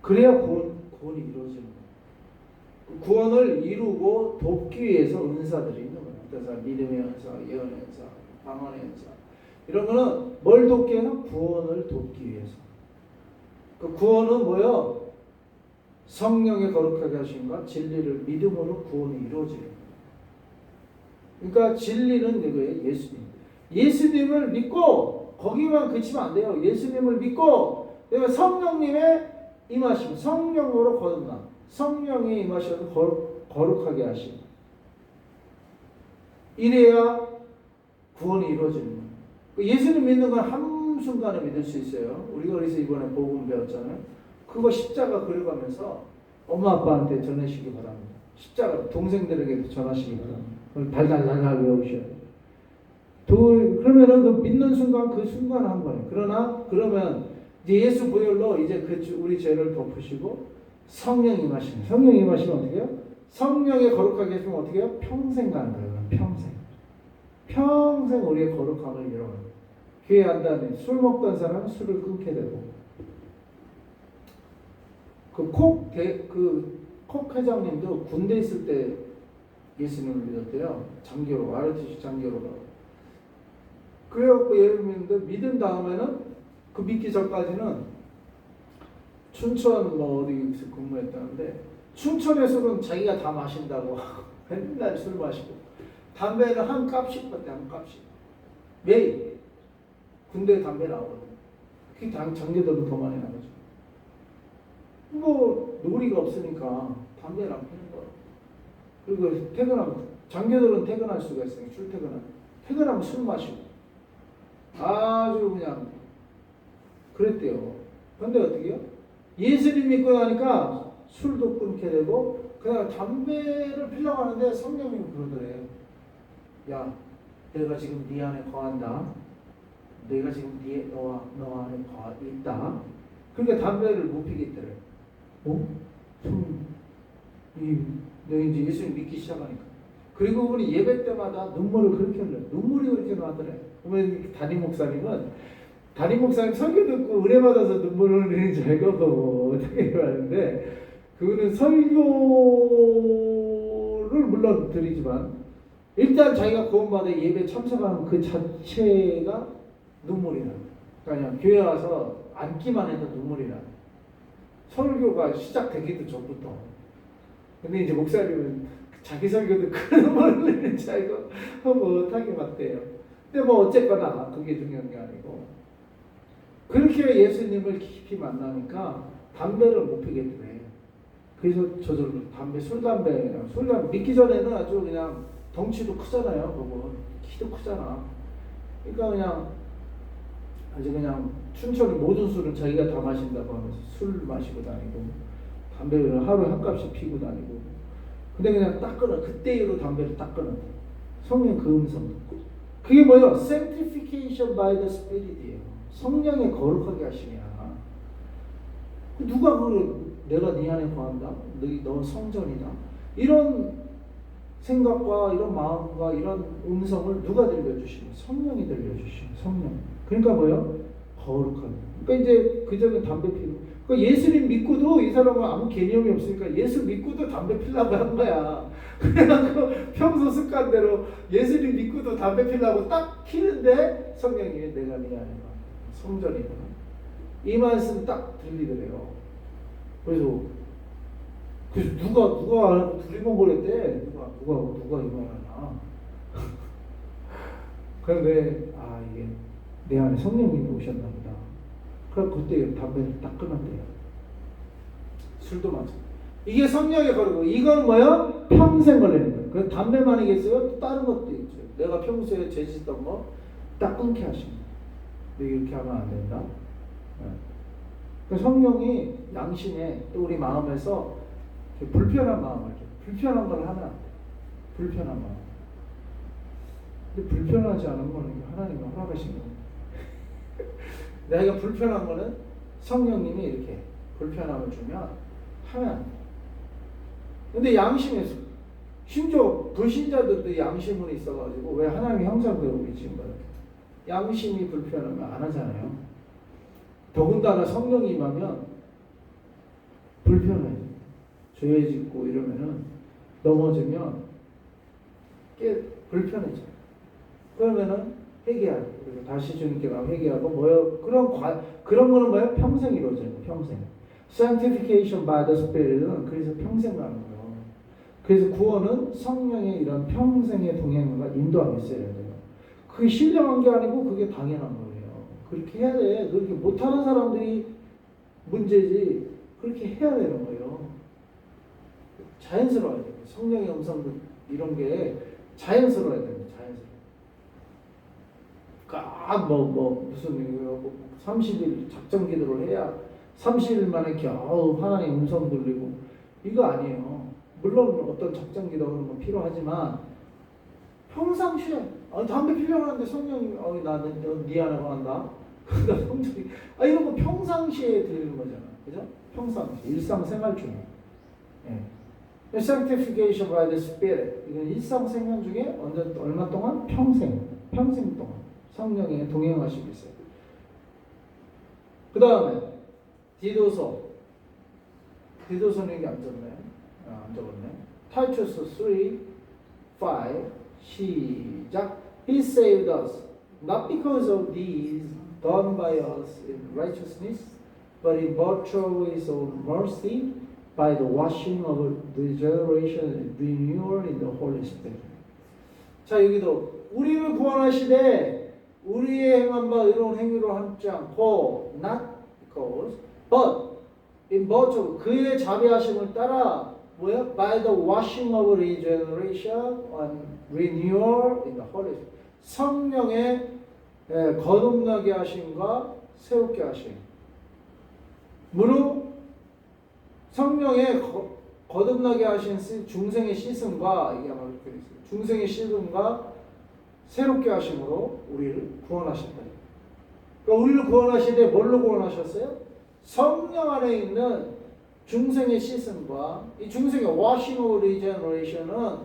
그래야 구원이 이루어지는 거예요. 구원을 이루고 돕기 위해서 은사들이 있는 거예요. 그래서 믿음의 은사, 예언의 은사, 방언의 은사 이런 거는 뭘 돕기 위해서? 구원을 돕기 위해서. 그 구원은 뭐요? 성령의 거룩하게 하심과 진리를 믿음으로 구원이 이루어지는 거예요. 그러니까 진리는 이거예요. 예수님. 예수님을 믿고 거기만 그치면 안 돼요. 예수님을 믿고 성령님의 임하심, 성령으로 거듭나, 성령의 임하심을 거룩하게 하심. 이래야 구원이 이루어지는 거예요. 예수님 믿는 건 한순간에 믿을 수 있어요. 우리가 그래서 이번에 복음 배웠잖아요. 그거 십자가 그려가면서 엄마 아빠한테 전하시기 바랍니다. 십자가 동생들에게도 전하시기 바랍니다. 달달달달 외우셔야 돼요. 그러면은 그 믿는 순간 그 순간 한 거예요. 그러면 이제 예수 보혈로 이제 우리 죄를 덮으시고 성령 임하시면 어떻게 해요? 성령의 거룩하게 해주면 어떻게 해요? 평생 가는 거예요. 평생 우리의 거룩함을 이뤄요. 교회 한 다음에 술 먹던 사람은 술을 끊게 되고 콕 회장님도 군대 있을 때 예수님을 믿었대요. 장교로 ROTC 장교로 가고. 그래갖고 예수님도 믿은 다음에는 그 믿기 전까지는 춘천 뭐 어디서 근무했다는데 춘천에서는 자기가 다 마신다고 맨날 술 마시고 담배는 한 값씩 받대. 한 값씩 매일 군대 담배 나오거든. 그게 장교들은 더 많이 나오죠. 뭐 놀이가 없으니까 담배를 안 피는 거야. 그리고 퇴근하면 장교들은 퇴근할 수가 있어요. 퇴근하면 술 마시고 아주 그냥 그랬대요. 근데 어떻게 해요? 예수님 믿고 나니까 술도 끊게 되고 그냥 담배를 피려고 하는데 성령님이 그러더래요. 야, 내가 지금 네 안에 거한다. 내가 지금 너 안에 있다. 그러니까 담배를 못 피겠더래. 너 이제 예수님 믿기 시작하니까. 그리고 그분이 예배 때마다 눈물을 그렇게 흘려요. 눈물이 그렇게 나더래. 보면 담임 목사님 설교 듣고 은혜 받아서 눈물을 흘리는 줄 알고 어떻게 하는데 그거는 설교를 물론 드리지만 일단 자기가 구원받아 예배 참석하는 그 자체가 눈물이 나요. 그러니까 교회 와서 앉기만 해도 눈물이 나요. 설교가 시작되기도 전부터. 근데 이제 목사님은 자기 설교도 큰 눈물을 흘리는 줄 알고 못하게 맞대요. 근데 뭐 어쨌거나 그게 중요한 게 아니고 그렇게 예수님을 깊이 만나니까 담배를 못 피겠더래. 그래서 저절로 술 담배 믿기 전에는 아주 그냥 덩치도 크잖아요. 그거 키도 크잖아. 그러니까 그냥 아주 그냥 춘천의 모든 술은 자기가 다 마신다고 하면서 술 마시고 다니고 담배를 하루에 한 값씩 피고 다니고. 근데 그냥 딱 끊어. 그때 이후로 담배를 딱 끊어. 성령 그 음성 듣고. 그게 뭐예요? Sanctification by the Spirit이에요. 성령의 거룩하게 하심이야. 누가 내가 네 안에 거한다. 너 성전이다. 이런 생각과 이런 마음과 이런 음성을 누가 들려주시는? 성령이 들려주시는 성령. 그러니까 뭐예요? 거룩한. 그러니까 이제 그전에 담배 피고. 그러니까 예수님 믿고도 이 사람은 아무 개념이 없으니까 예수 믿고도 담배 피려고 한 거야. 그래갖고 평소 습관대로 예수님 믿고도 담배 피려고 딱 피는데 성령이 내가 네 안에 성전이다. 이 말씀 딱 들리더래요. 그래서 누가 두리번거렸대. 누가 이 말 하나. 그런데 이게 내 안에 성령님이 오셨나 보다. 그래서 그때 담배를 딱 끊었대요. 술도 마셔. 이게 성령의 거르고 이건 뭐야? 평생 걸리는 거예요. 그 담배만이겠어요? 또 다른 것도 있죠. 내가 평소에 죄짓던 거 딱 끊게 하십니다. 너 이렇게 하면 안 된다. 그 성령이 양심에 또 우리 마음에서 불편한 마음을 줘. 불편한 걸 하면 안 돼. 불편한 마음. 근데 불편하지 않은 거는 하나님이 허락하신 거예요. 내가 불편한 거는 성령님이 이렇게 불편함을 주면 하면 안 돼. 근데 양심에서 심지어 불신자들도 양심은 있어가지고 왜 하나님의 형상대로 우리 지은 거예요? 양심이 불편하면 안 하잖아요. 더군다나 성령이 임하면 불편해. 죄 짓고 이러면은 넘어지면 꽤 불편해져. 그러면은 회개하고 그리고 다시 주님께 가면 회개하고 뭐요? 그런 거는 뭐예요? 평생 이루어져요. 평생. Sanctification by the Spirit은 그래서 평생 가는 거예요. 그래서 구원은 성령의 이런 평생의 동행과 인도함이 있어야 돼요. 그게 신령한 게 아니고 그게 당연한 거예요. 그렇게 해야 돼. 그렇게 못하는 사람들이 문제지. 그렇게 해야 되는 거예요. 자연스러워야 돼요. 성령의 음성도 이런 게 자연스러워야 됩니다. 자연스러워. 무슨 30일 작정 기도를 해야 30일 만에 겨우 하나님 음성 들리고 이거 아니에요. 물론 어떤 작정 기도는 필요하지만 평상시에 담배 피려고 하는데 성령이 나는 네 안에 관한다. 성령이 이런 거 평상시에 드리는 거잖아. 그죠? 평상시 일상생활 중에. 예. Sanctification by the Spirit. 이건 일상생활 중에 얼마 동안? 평생 동안 성령의 동행하시고 있어요. 그 다음에 디도서는 이게 안 적네. 안 적었네. 타이투스 3:5 시작. He saved us not because of deeds done by us in righteousness, but in virtue of His own mercy, by the washing of regeneration and renewal in the Holy Spirit. 자, 여기도 우리를 구원하시되 우리의 행한 바 의로운 행위로 함지 않고 not because but in virtue 그의 자비하심을 따라 뭐야? By the washing of regeneration and renewal in the Holy Spirit. 성령의 거듭나게 하심과 새롭게 하심. 무릇 성령의 거듭나게 하신 중생의 씻음과 이게 아마 이렇게 있어요. 중생의 씻음과 새롭게 하심으로 우리를 구원하신다. 그러니까 우리를 구원하시되 뭘로 구원하셨어요? 성령 안에 있는 중생의 씻음과 이 중생의 washing of regeneration은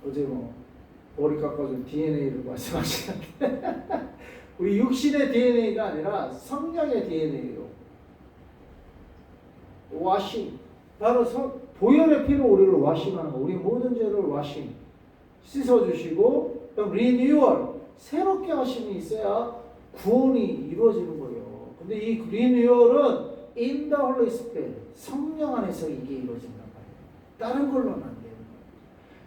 어제 머리 깎아준 DNA를 말씀하시는데 우리 육신의 DNA가 아니라 성령의 DNA로 washing 바로 보혈의 피로 우리를 washing하는 거. 우리 모든 죄를 washing 씻어주시고 renewal 새롭게 하심이 있어야 구원이 이루어지는 거예요. 근데 이 renewal은 in the Holy Spirit 성령 안에서 이게 이루어진단 말이에요. 다른 걸로는 안 돼요.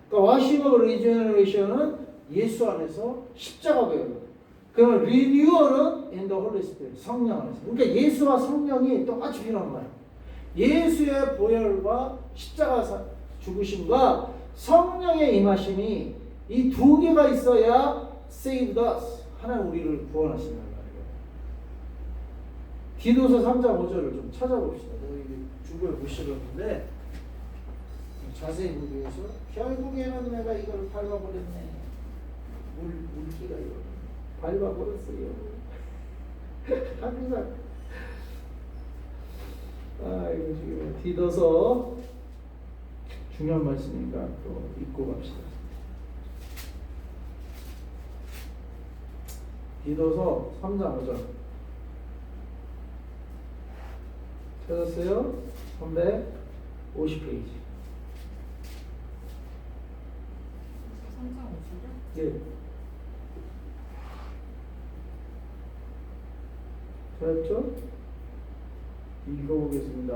그러니까 washing of regeneration은 예수 안에서 십자가 배우는. 그러면 renewal은 in the Holy Spirit 성령 안에서. 그러니까 예수와 성령이 똑같이 필요한 거예요. 예수의 보혈과 십자가 죽으심과 성령의 임하심이 이 두 개가 있어야 saved us 하나님 우리를 구원하신단 말이에요. 디도서 3장 5절을 좀 찾아봅시다. 여기 주부에 못 실었는데 자세히 보기 위해서 결국에는 내가 이걸 밟아버렸네. 물기가 이거 밟아버렸어요. 항상 이거 지금 디도서 중요한 말씀이니까 또 읽고 갑시다. 디도서 3장 5절 찾았어요? 350페이지. 3장 5절이요? 예. 찾았죠? 읽어보겠습니다.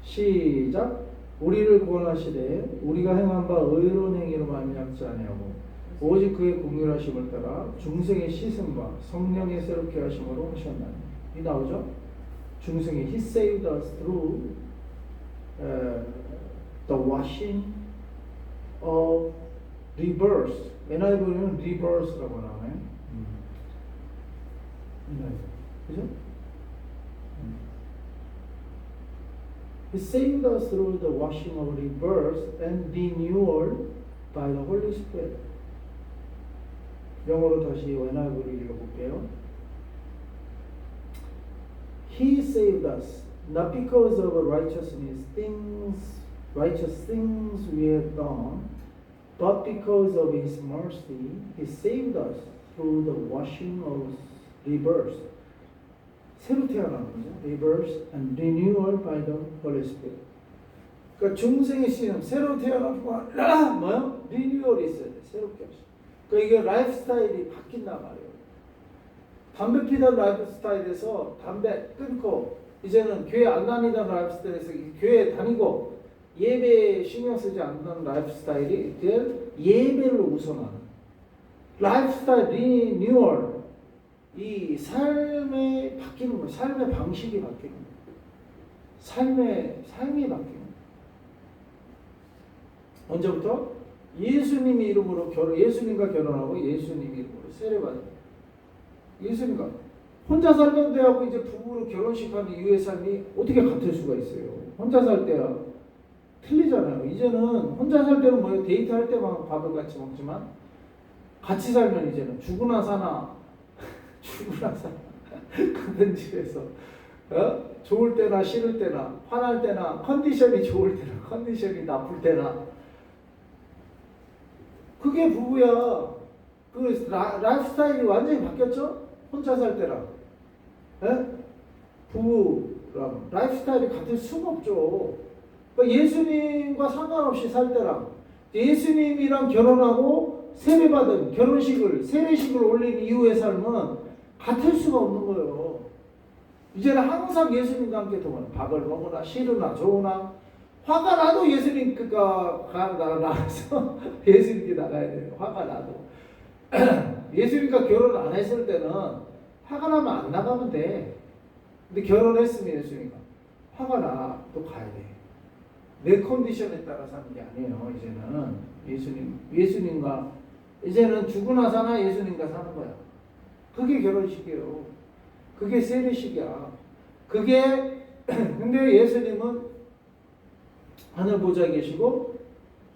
시작. 우리를 구원하시되 우리가 행한 바 의로운 행위로 말미암지 아니하고 오직 그의 긍휼하심을 따라 중생의 씻음과 성령의 새롭게 하심으로 하셨나니. 이 나오죠? 중생의 He saved us through the washing of rebirth. NIV는 rebirth라고 나오네. 그죠? He saved us through the washing of rebirth and renewal by the Holy Spirit. 영어로 다시 NIV를 읽어볼게요. He saved us. not because of righteous things we have done, but because of His mercy, He saved us through the washing of rebirth. 새로 태어나는 거죠. rebirth and renewal by the Holy Spirit. 그러니까 중생의 신은 새로 태어나는 거 아니라 뭐요? 리뉴얼이 있어야 돼. 새롭게 하시. 그러니까 이게 라이프 스타일이 바뀐단 말이에요. 담배 피던 라이프 스타일에서 담배 끊고 이제는 교회 안 다니던 라이프 스타일에서 교회 다니고 예배에 신경 쓰지 않는 라이프 스타일이 예배를 우선하는 라이프 스타일 리뉴얼. 이 삶이 바뀌는 거예요. 삶의 방식이 바뀌는 거예요. 삶이 바뀌는 거예요. 언제부터? 예수님의 이름으로 예수님과 결혼하고 예수님 이름으로 세례받은 예수님과 혼자 살던 때하고 이제 부부로 결혼식하는 이후의 삶이 어떻게 같을 수가 있어요? 혼자 살 때야 틀리잖아요. 이제는 혼자 살 때는 뭐예요? 데이트할 때만 밥을 같이 먹지만 같이 살면 이제는 죽으나 사나 같은 집에서 좋을 때나 싫을 때나 화날 때나 컨디션이 좋을 때나 컨디션이 나쁠 때나 그게 부부야. 그 라이프 스타일이 완전히 바뀌었죠? 혼자 살 때랑 부부랑 라이프 스타일이 같을 수가 없죠. 그러니까 예수님과 상관없이 살 때랑 예수님이랑 결혼하고 세례받은 세례식을 올린 이후의 삶은 같을 수가 없는 거예요. 이제는 항상 예수님과 함께 동안 밥을 먹으나 싫으나 좋으나 화가 나도 예수님과 나가서 예수님께 나가야 돼요. 화가 나도. 예수님과 결혼 안 했을 때는 화가 나면 안 나가면 돼. 근데 결혼했으면 예수님과 화가 나 또 가야 돼. 내 컨디션에 따라 사는 게 아니에요. 이제는 예수님과 이제는 죽으나 사나 예수님과 사는 거야. 그게 결혼식이에요. 그게 세례식이야. 근데 예수님은 하늘 보좌에 계시고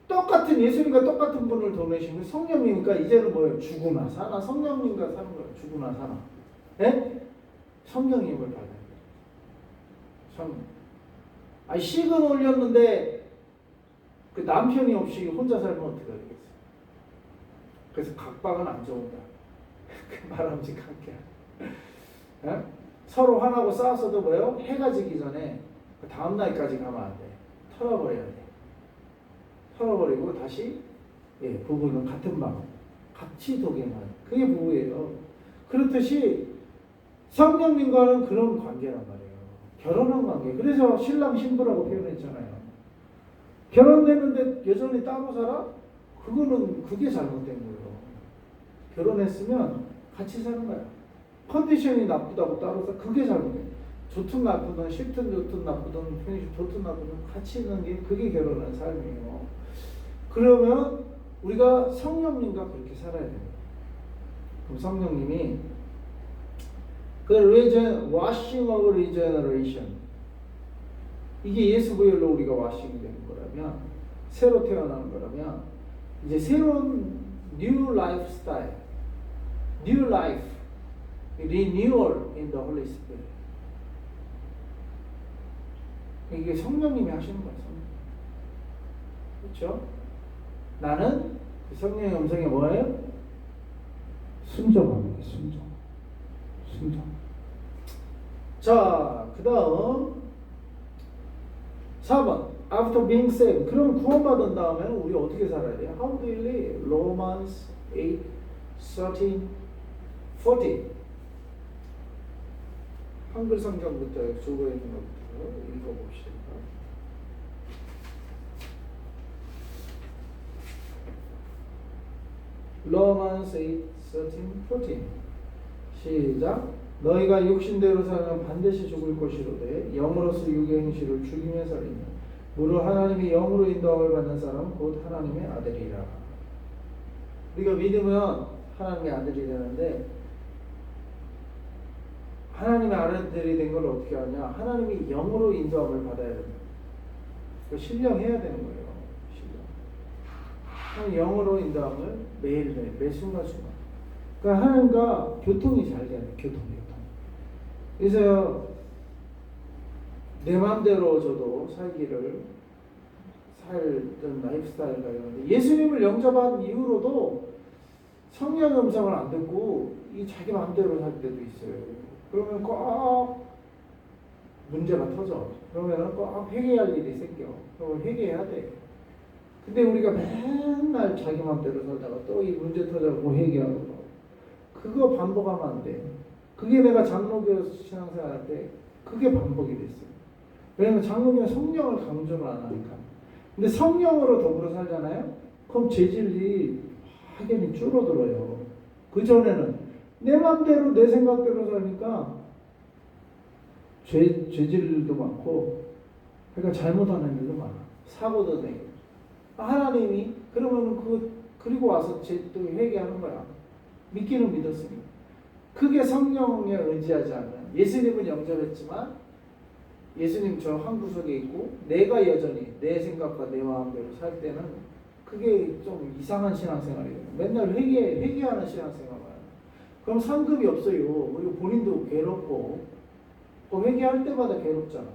예수님과 똑같은 분을 도내시는 성령님이니까 이제는 뭐예요? 죽으나 사나 성령님과 사는 거예요. 죽으나 사나. 네? 성령님을 받아야 돼요. 성령. 식은 올렸는데 그 남편이 없이 혼자 살면 어떻게 하겠어요? 그래서 각방은 안 좋은다. 그 바람직하게. 네? 서로 화나고 싸웠어도 뭐예요? 해가 지기 전에 그 다음 날까지 가면 안 돼. 털어버려야 돼. 털어버리고 다시 부부는 같은 마음 같이 동행하는 그게 부부예요. 그렇듯이 성령님과는 그런 관계란 말이에요. 결혼한 관계. 그래서 신랑 신부라고 표현했잖아요. 결혼됐는데 여전히 따로 살아? 그게 잘못된 거예요. 결혼했으면 같이 사는 거야. 컨디션이 나쁘다고 따로 살아? 그게 잘못된 좋든 나쁘든 싫든 좋든 나쁘든 좋든 나쁘든 같이 있는 게 그게 결혼한 삶이에요. 그러면 우리가 성령님과 그렇게 살아야 됩니다. 그럼 성령님이 washing of regeneration 이게 예수 부혈로 우리가 와싱이 되는 거라면 새로 태어나는 거라면 이제 새로운 new lifestyle, new life, renewal in the Holy Spirit 이게 성령님이 하시는 거예요. 그렇죠? 나는 그 성령의 음성에 뭐예요? 순종합니다. 순종. 자, 그 다음 4번 After being saved 그럼 구원받은 다음에는 우리 어떻게 살아야 돼요? How do you live? Romans 8, 13, 14 한글 성경부터 주어에 있는 것부터 읽어봅시다. Romans 8, 13, 14 시작. 너희가 육신대로 살면 반드시 죽을 것이로되 영으로서 육의 행실을 죽이며 살리며 무릇 하나님이 영으로 인도함을 받는 사람은 곧 하나님의 아들이라. 우리가 믿으면 하나님의 아들이 되는데 하나님의 아들이 된 걸 어떻게 하냐? 하나님이 영으로 인도함을 받아야 됩니다. 신령해야 되는 거예요. 신령. 영으로 인도함을 매일매일 매 순간순간. 그러니까 하나님과 교통이 잘 돼야 돼요. 교통. 그래서 내 마음대로 저도 살던 라이프 스타일을 가졌는데 예수님을 영접한 이후로도 성령의 음성을 안 듣고 이 자기 마음대로 살 때도 있어요. 그러면 꼭 문제가 터져. 그러면 꼭 회개할 일이 생겨. 그럼 회개해야 돼. 근데 우리가 맨날 자기 마음대로 살다가 또 이 문제 터져고 회개하고 그거 반복하면 안 돼. 그게 내가 장로교 신앙생활 때 그게 반복이 됐어요. 왜냐면 장로교는 성령을 강조를 안 하니까. 근데 성령으로 더불어 살잖아요. 그럼 죄질이 확연히 줄어들어요. 그 전에는 내 맘대로 내 생각대로 사니까 죄질도 많고, 그러니까 잘못하는 일도 많아. 사고도 내고. 하나님이 그러면 그리고 와서 또 회개하는 거야. 믿기는 믿었으니까. 그게 성령에 의지하지 않는. 예수님은 영접했지만 예수님 저 한 구석에 있고 내가 여전히 내 생각과 내 마음대로 살 때는 그게 좀 이상한 신앙생활이에요. 맨날 회개하는 신앙생활을. 그럼 상급이 없어요. 그리고 본인도 괴롭고 회개할 때마다 괴롭잖아.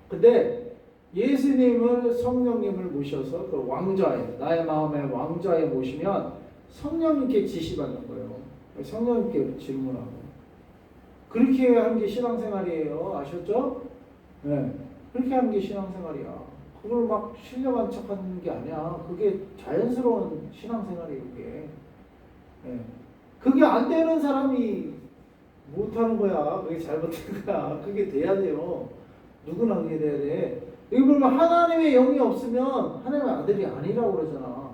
근데 예수님을 성령님을 모셔서 그 왕좌에 나의 마음의 왕좌에 모시면 성령님께 지시받는 거예요. 성령님께 질문하고. 그렇게 하는 게 신앙생활이에요. 아셨죠? 네. 그렇게 하는 게 신앙생활이야. 그걸 막 신령한 척 하는 게 아니야. 그게 자연스러운 신앙생활이에요, 그게. 네. 그게 안 되는 사람이 못하는 거야. 그게 잘못된 거야. 그게 돼야 돼요. 누구나 그게 돼야 돼. 이거 보면 하나님의 영이 없으면 하나님의 아들이 아니라고 그러잖아.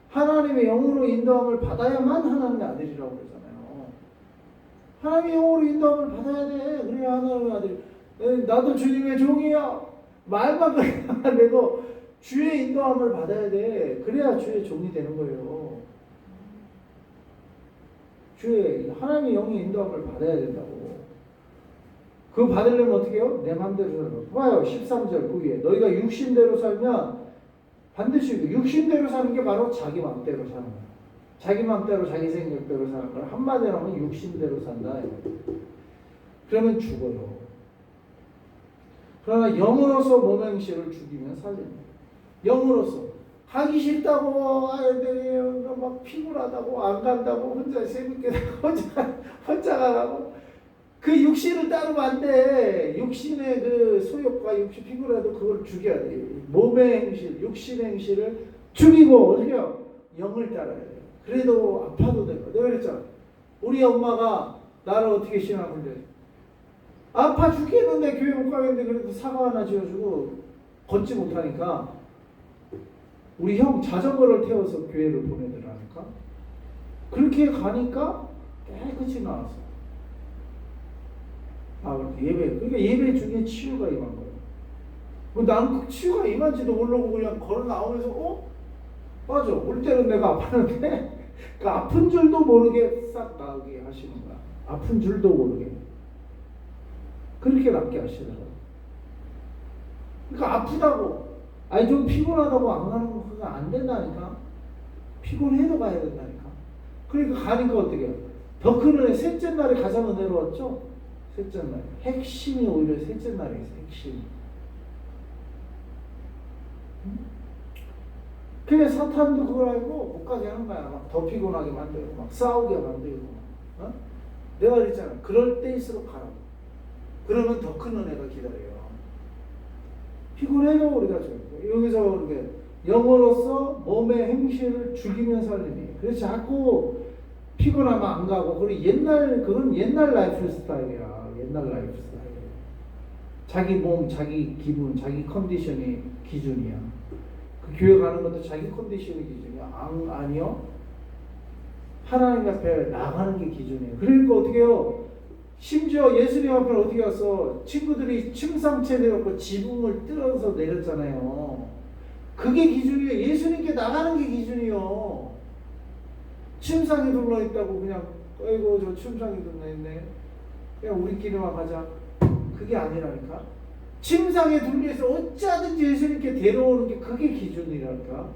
하나님의 영으로 인도함을 받아야만 하나님의 아들이라고 그러잖아요. 하나님의 영으로 인도함을 받아야 돼. 그래야 하나님의 아들이. 나도 주님의 종이야. 말만 그냥 내고 주의 인도함을 받아야 돼. 그래야 주의 종이 되는 거예요. 주의 하나님의 영의 인도함을 받아야 된다고. 그거 받으려면 어떻게 해요? 내 마음대로 살고. 봐요. 13절 그 위에. 너희가 육신대로 살면 반드시 육신대로 사는 게 바로 자기 마음대로 사는 거야. 자기 마음대로 자기 생각대로 사는 걸 한마디로 하면 육신대로 산다. 그러면 죽어요. 그러나 영으로서 몸행실을 죽이면 살립니다. 영으로서 가기 싫다고 막 피곤하다고 안 간다고 혼자 새벽에 혼자 가라고 그 육신을 따르면 안 돼. 육신의 그 소욕과 육신 피곤해도 그걸 죽여야 돼. 몸의 행실, 육신의 행실을 죽이고 어떻게 해요? 영을 따라야 돼. 그래도 아파도 되고. 내가 그랬잖아. 우리 엄마가 나를 어떻게 신앙을 해? 아파 죽겠는데 교회 못 가겠는데 그래도 사과 하나 지어주고 걷지 못하니까 우리 형 자전거를 태워서 교회를 보내더라니까. 그렇게 가니까 깨끗이 나왔어. 예배. 그러니까 예배 중에 치유가 임한 거예요. 나는 그 치유가 임한지도 모르고 그냥 걸어 나오면서 맞아. 올 때는 내가 아팠는데 그 아픈 줄도 모르게 싹 나오게 하시는 거야. 아픈 줄도 모르게. 그렇게 낫게 하시더라고요. 그러니까 아프다고 좀 피곤하다고 안 가는 거 그거 안 된다니까. 피곤해도 가야 된다니까. 그러니까 가니까 어떻게 해요? 더 큰 은혜 셋째 날에 가장 은혜로웠죠? 셋째 날. 핵심이 오히려 셋째 날이에요. 핵심. 그래 사탄도 그걸 알고 못 가게 하는 거야. 막 더 피곤하게 만들고 막 싸우게 만들고. 내가 그랬잖아. 그럴 때일수록 가라고. 그러면 더 큰 은혜가 기다려요. 피곤해요 우리가 여기서 이렇게 영으로서 몸의 행실을 죽이면 살리니. 그래서 자꾸 피곤하면 안 가고. 그건 옛날 라이프 스타일이야. 옛날 라이프 스타일. 자기 몸, 자기 기분, 자기 컨디션이 기준이야. 그 교회 가는 것도 자기 컨디션이 기준이야. 아니요. 하나님 앞에 나가는 게 기준이에요. 그러니까 어떻게 해요? 심지어 예수님 앞에 어떻게 가서 친구들이 침상채 내놓고 지붕을 뜯어서 내렸잖아요. 그게 기준이에요. 예수님께 나가는 게 기준이요. 침상에 둘러있다고 그냥 아이고 저 침상에 둘러있네. 그냥 우리끼리만 가자. 그게 아니라니까. 침상에 둘러있어 어찌하든지 예수님께 데려오는 게 그게 기준이라니까.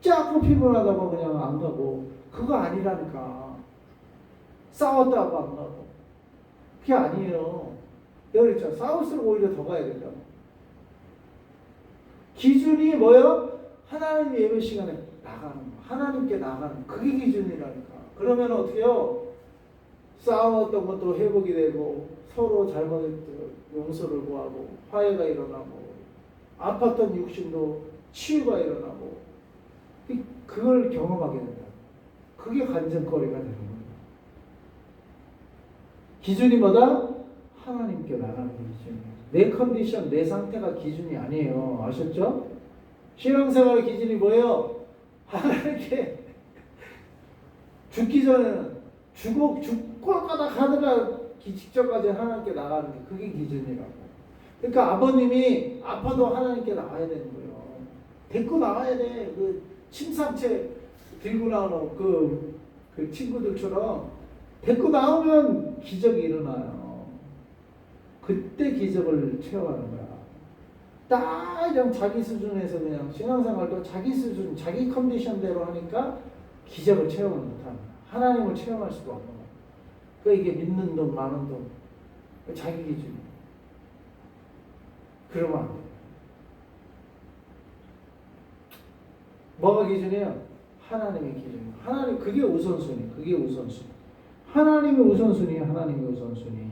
자꾸 피곤하다고 그냥 안 가고 그거 아니라니까. 싸웠다고 안 가고 그게 아니에요. 내가 그랬잖아. 싸울수록 오히려 더 가야 된다고. 기준이 뭐예요? 하나님 예배 시간에 나가는 거. 하나님께 나가는 거. 그게 기준이라니까. 그러면 어떻게 해요? 싸웠던 것도 회복이 되고 서로 잘못했던 용서를 구하고 화해가 일어나고 아팠던 육신도 치유가 일어나고 그걸 경험하게 된다. 그게 간증거리가 되는 거예요. 기준이 뭐다? 하나님께 나가는 게 기준이에요. 내 컨디션, 내 상태가 기준이 아니에요. 아셨죠? 신앙생활의 기준이 뭐예요? 하나님께 죽기 전에는 죽을 거다 하다가 직전까지 하나님께 나가는 게 그게 기준이라고. 그러니까 아버님이 아파도 하나님께 나가야 되는 거예요. 데리고 나가야 돼. 그 침상채 들고 나오는 그 친구들처럼 데리고 나오면 기적이 일어나요. 그때 기적을 체험하는 거야. 딱 그냥 자기 수준에서 그냥 신앙생활도 자기 수준, 자기 컨디션대로 하니까 기적을 체험을 못하는 거야. 하나님을 체험할 수가 없는 거야. 그러니까 이게 믿는 돈, 많은 돈, 자기 기준. 그러면 안 돼. 뭐가 기준이에요? 하나님의 기준. 하나님 그게 우선순위. 그게 우선순위. 하나님의 우선순위. 하나님의 우선순위.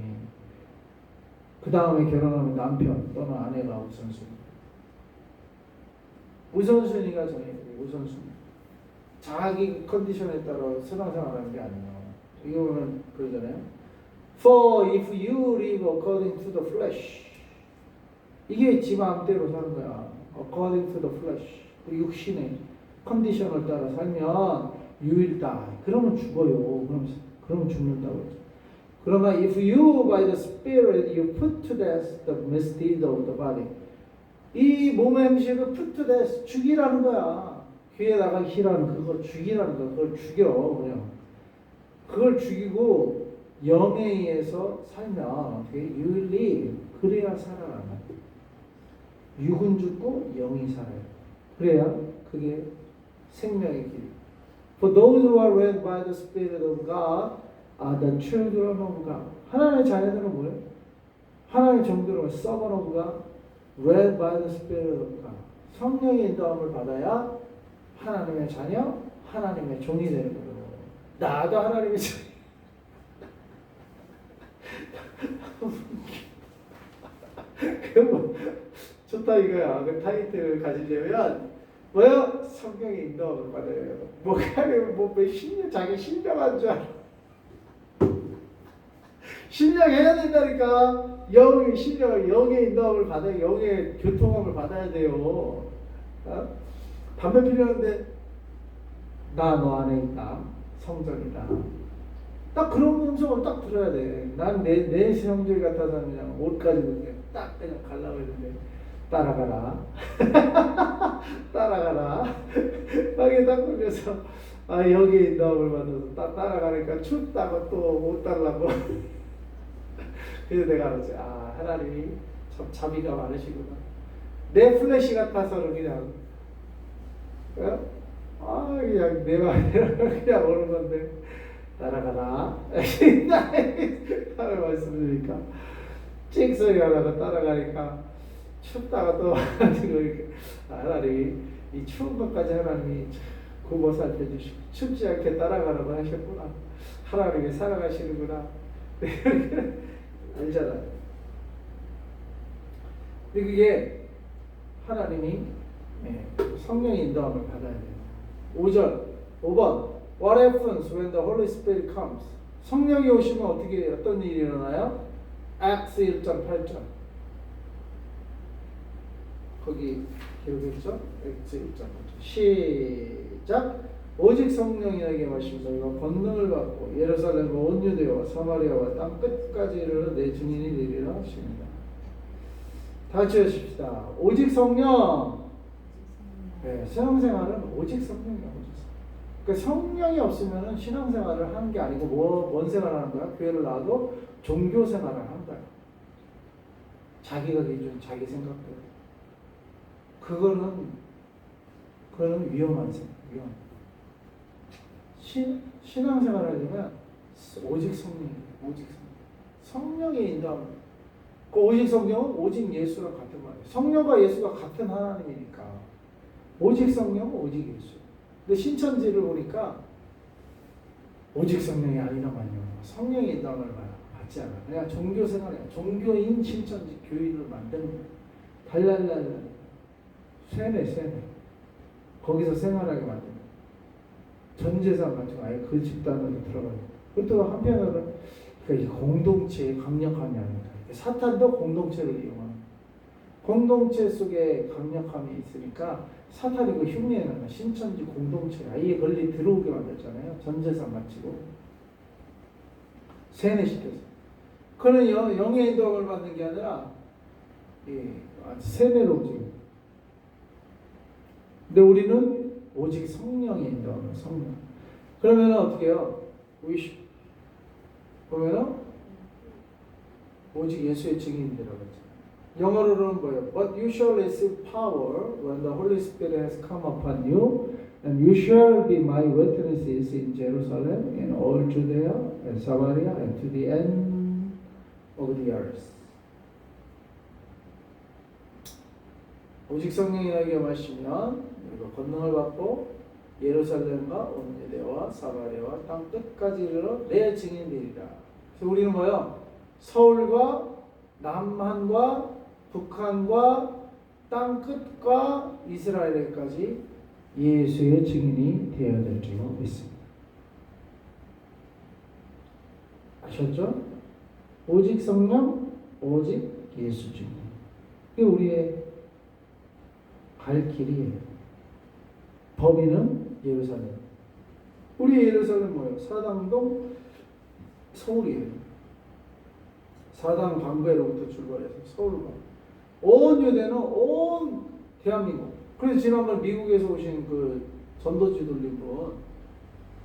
그 다음에 결혼하면 남편 또는 아내가 우선순위. 우선순위가 정해져요. 우선순위. 자기 컨디션에 따라 신앙생활하는 게 아니에요. 이거 보면 그러잖아요. For if you live according to the flesh. 이게 지 마음대로 사는 거야. According to the flesh. 그 육신의 컨디션을 따라 살면 you will die. 그러면 죽어요. 그러면 죽는다고. 그러나 if you by the Spirit you put to death the misdeed of the body. 이 몸의 음식을 put to death 죽이라는 거야. 귀에다가 희라는 그걸 죽이라는 거야. 그걸 죽여 그냥. 그걸 죽이고 영에 의해서 살면 you will live. 그래야 살아나는 거야. 육은 죽고 영이 살아요. 그래야 그게 생명의 길. For those who are led by the Spirit of God are the children of God. 하나님의 자녀들은 뭐예요? 하나님의 종들은 servant of God, led by the Spirit of God. 성령의 인도함을 받아야 하나님의 자녀, 하나님의 종이 되는 거예요. 나도 하나님의 자녀. 그 좋다 이거야. 그 타이틀을 가지려면 뭐요? 성경의 인도함을 받아요. 뭐 몇십 년 자기 신령한 줄 알아. 신령해야 된다니까. 영의 신령을 영의 인도함을 받아야 영의 교통함을 받아야 돼요. 어? 담배 피려는데 나 너 안에 있다. 성전이다. 딱 그런 음성을 딱 들어야 돼. 난 내 성질 같아서 그냥 옷까지 그렇게 딱 그냥 가려고 했는데 따라가라. 따라가라. 방에 딱 걸려서 여기 인도함을 받아서 따라가니까 춥다고 또 못 달라고. 그래서 내가 알았지. 하나님이 참 자비가 많으시구나. 내 플래시 같아서는 그냥 그냥 내 마음대로 그냥 오는 건데 따라가라. 하나님 말씀드리니까 찍소리가 나고 따라가니까 춥다가 또 이렇게 하나님이 이 추운 것까지 하나님이 굽어 살펴주시고 춥지 않게 따라가라고 하셨구나. 하나님이 사랑하시는구나. 알잖아요. 근데 그게 하나님이 성령의 인도함을 받아야 돼요. 5번 What happens when the Holy Spirit comes? 성령이 오시면 어떤 일이 일어나요? Acts 1.8절 거기 기록했죠? Acts 1.8절 시작. 오직 성령에게 마시면서 이거 권능을 받고 예루살렘과 온 유대와 사마리아와 땅 끝까지 이르러 내 증인이 되리라 하십니다. 다 같이 하십시다. 오직 성령. 신앙생활은 오직 성령이야. 그러니까 성령이 없으면 신앙생활을 하는 게 아니고 뭔 생활을 하는 거야? 교회를 나와도 종교생활을 하는 거야. 자기가 기준, 자기 생각대로. 그거는 위험한 생각. 신앙생활을 하려면 오직 성령의 인도함 그 오직 성령은 오직 예수랑 같은 말이에요. 성령과 예수가 같은 하나님이니까 오직 성령은 오직 예수. 근데 신천지를 보니까 오직 성령이 아니라만요. 성령이 있다는 걸 맞지 않아. 그냥 종교 생활이야. 종교인 신천지 교인을 만드는 거야. 달랄랄라. 세네. 거기서 생활하게 만드는 거야. 전 재산 가지고 아예 그 집단으로 들어가요. 그것도 한편으로는 그러니까 이 공동체의 강력함이 아닌가. 사탄도 공동체를 이용하는 공동체 속에 강력함이 있으니까 사탄이 그 흉내내는 신천지 공동체 아예 걸리 들어오게 만들잖아요. 전 재산 바치고 세뇌시켜서. 그는 영의 인도함을 받는 게 아니라 세뇌로 지금. 근데 우리는 오직 성령의 인도함을 성령. 그러면 어떻게 해요? 보면은 오직 예수의 증인이라고 했잖아요. 영어로는 뭐예요? But you shall receive power when the Holy Spirit has come upon you, and you shall be my witnesses in Jerusalem, in all Judea and Samaria, and to the end of the earth. 오직 성령이 너에게 마시면 우리가 권능을 받고 예루살렘과 온 유대와 사마리아와 땅 끝까지 이르러 내 증인되리라. 그래서 우리는 뭐요? 서울과 남한과 북한과 땅 끝과 이스라엘까지 예수의 증인이 되어야 될 줄 믿습니다. 아셨죠? 오직 성령, 오직 예수 증인. 이게 우리의 갈 길이에요. 범위는 예루살렘. 우리 예루살렘 뭐예요? 사당동 서울이에요. 사당 방배로부터 출발해서 서울로 온 유대는 온 대한민국. 그래서 지난번 미국에서 오신 그 전도지 돌린 분,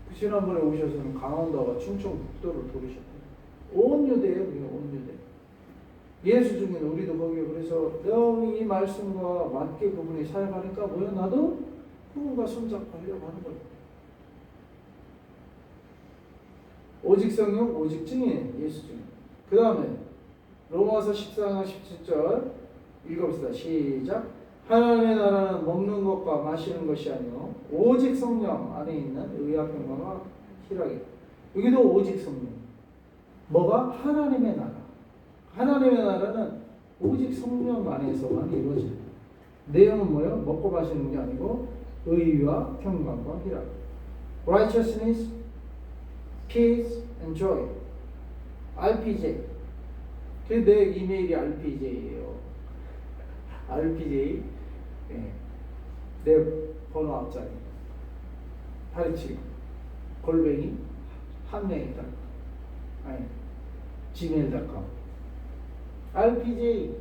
그 지난번에 오셔서는 강원도와 충청북도를 돌으셨대요. 온 유대예요, 우리가 온 유대. 예수 중에는 우리도 거기에 그래서 이 말씀과 맞게 그분이 살아가니까 뭐야 나도 그분과 손잡하려고 하는 거예요. 오직 성령, 오직 증인, 예수 증인. 그 다음에 로마서 14장 17절 읽어봅시다. 시작. 하나님의 나라는 먹는 것과 마시는 것이 아니요 오직 성령 안에 있는 의와 평강과 희락이다. 여기도 오직 성령. 뭐가? 하나님의 나라. 하나님의 나라는 오직 성령 안에서만 이루어집니다. 내용은 뭐예요? 먹고 마시는 게 아니고 의와 평강과 희락. Righteousness, peace and joy. RPG. 그래서 내 이메일이 RPJ예요. RPJ. 네. 내 번호 앞자리. 827 골뱅이 한명이다. 아니 gmail.com. RPJ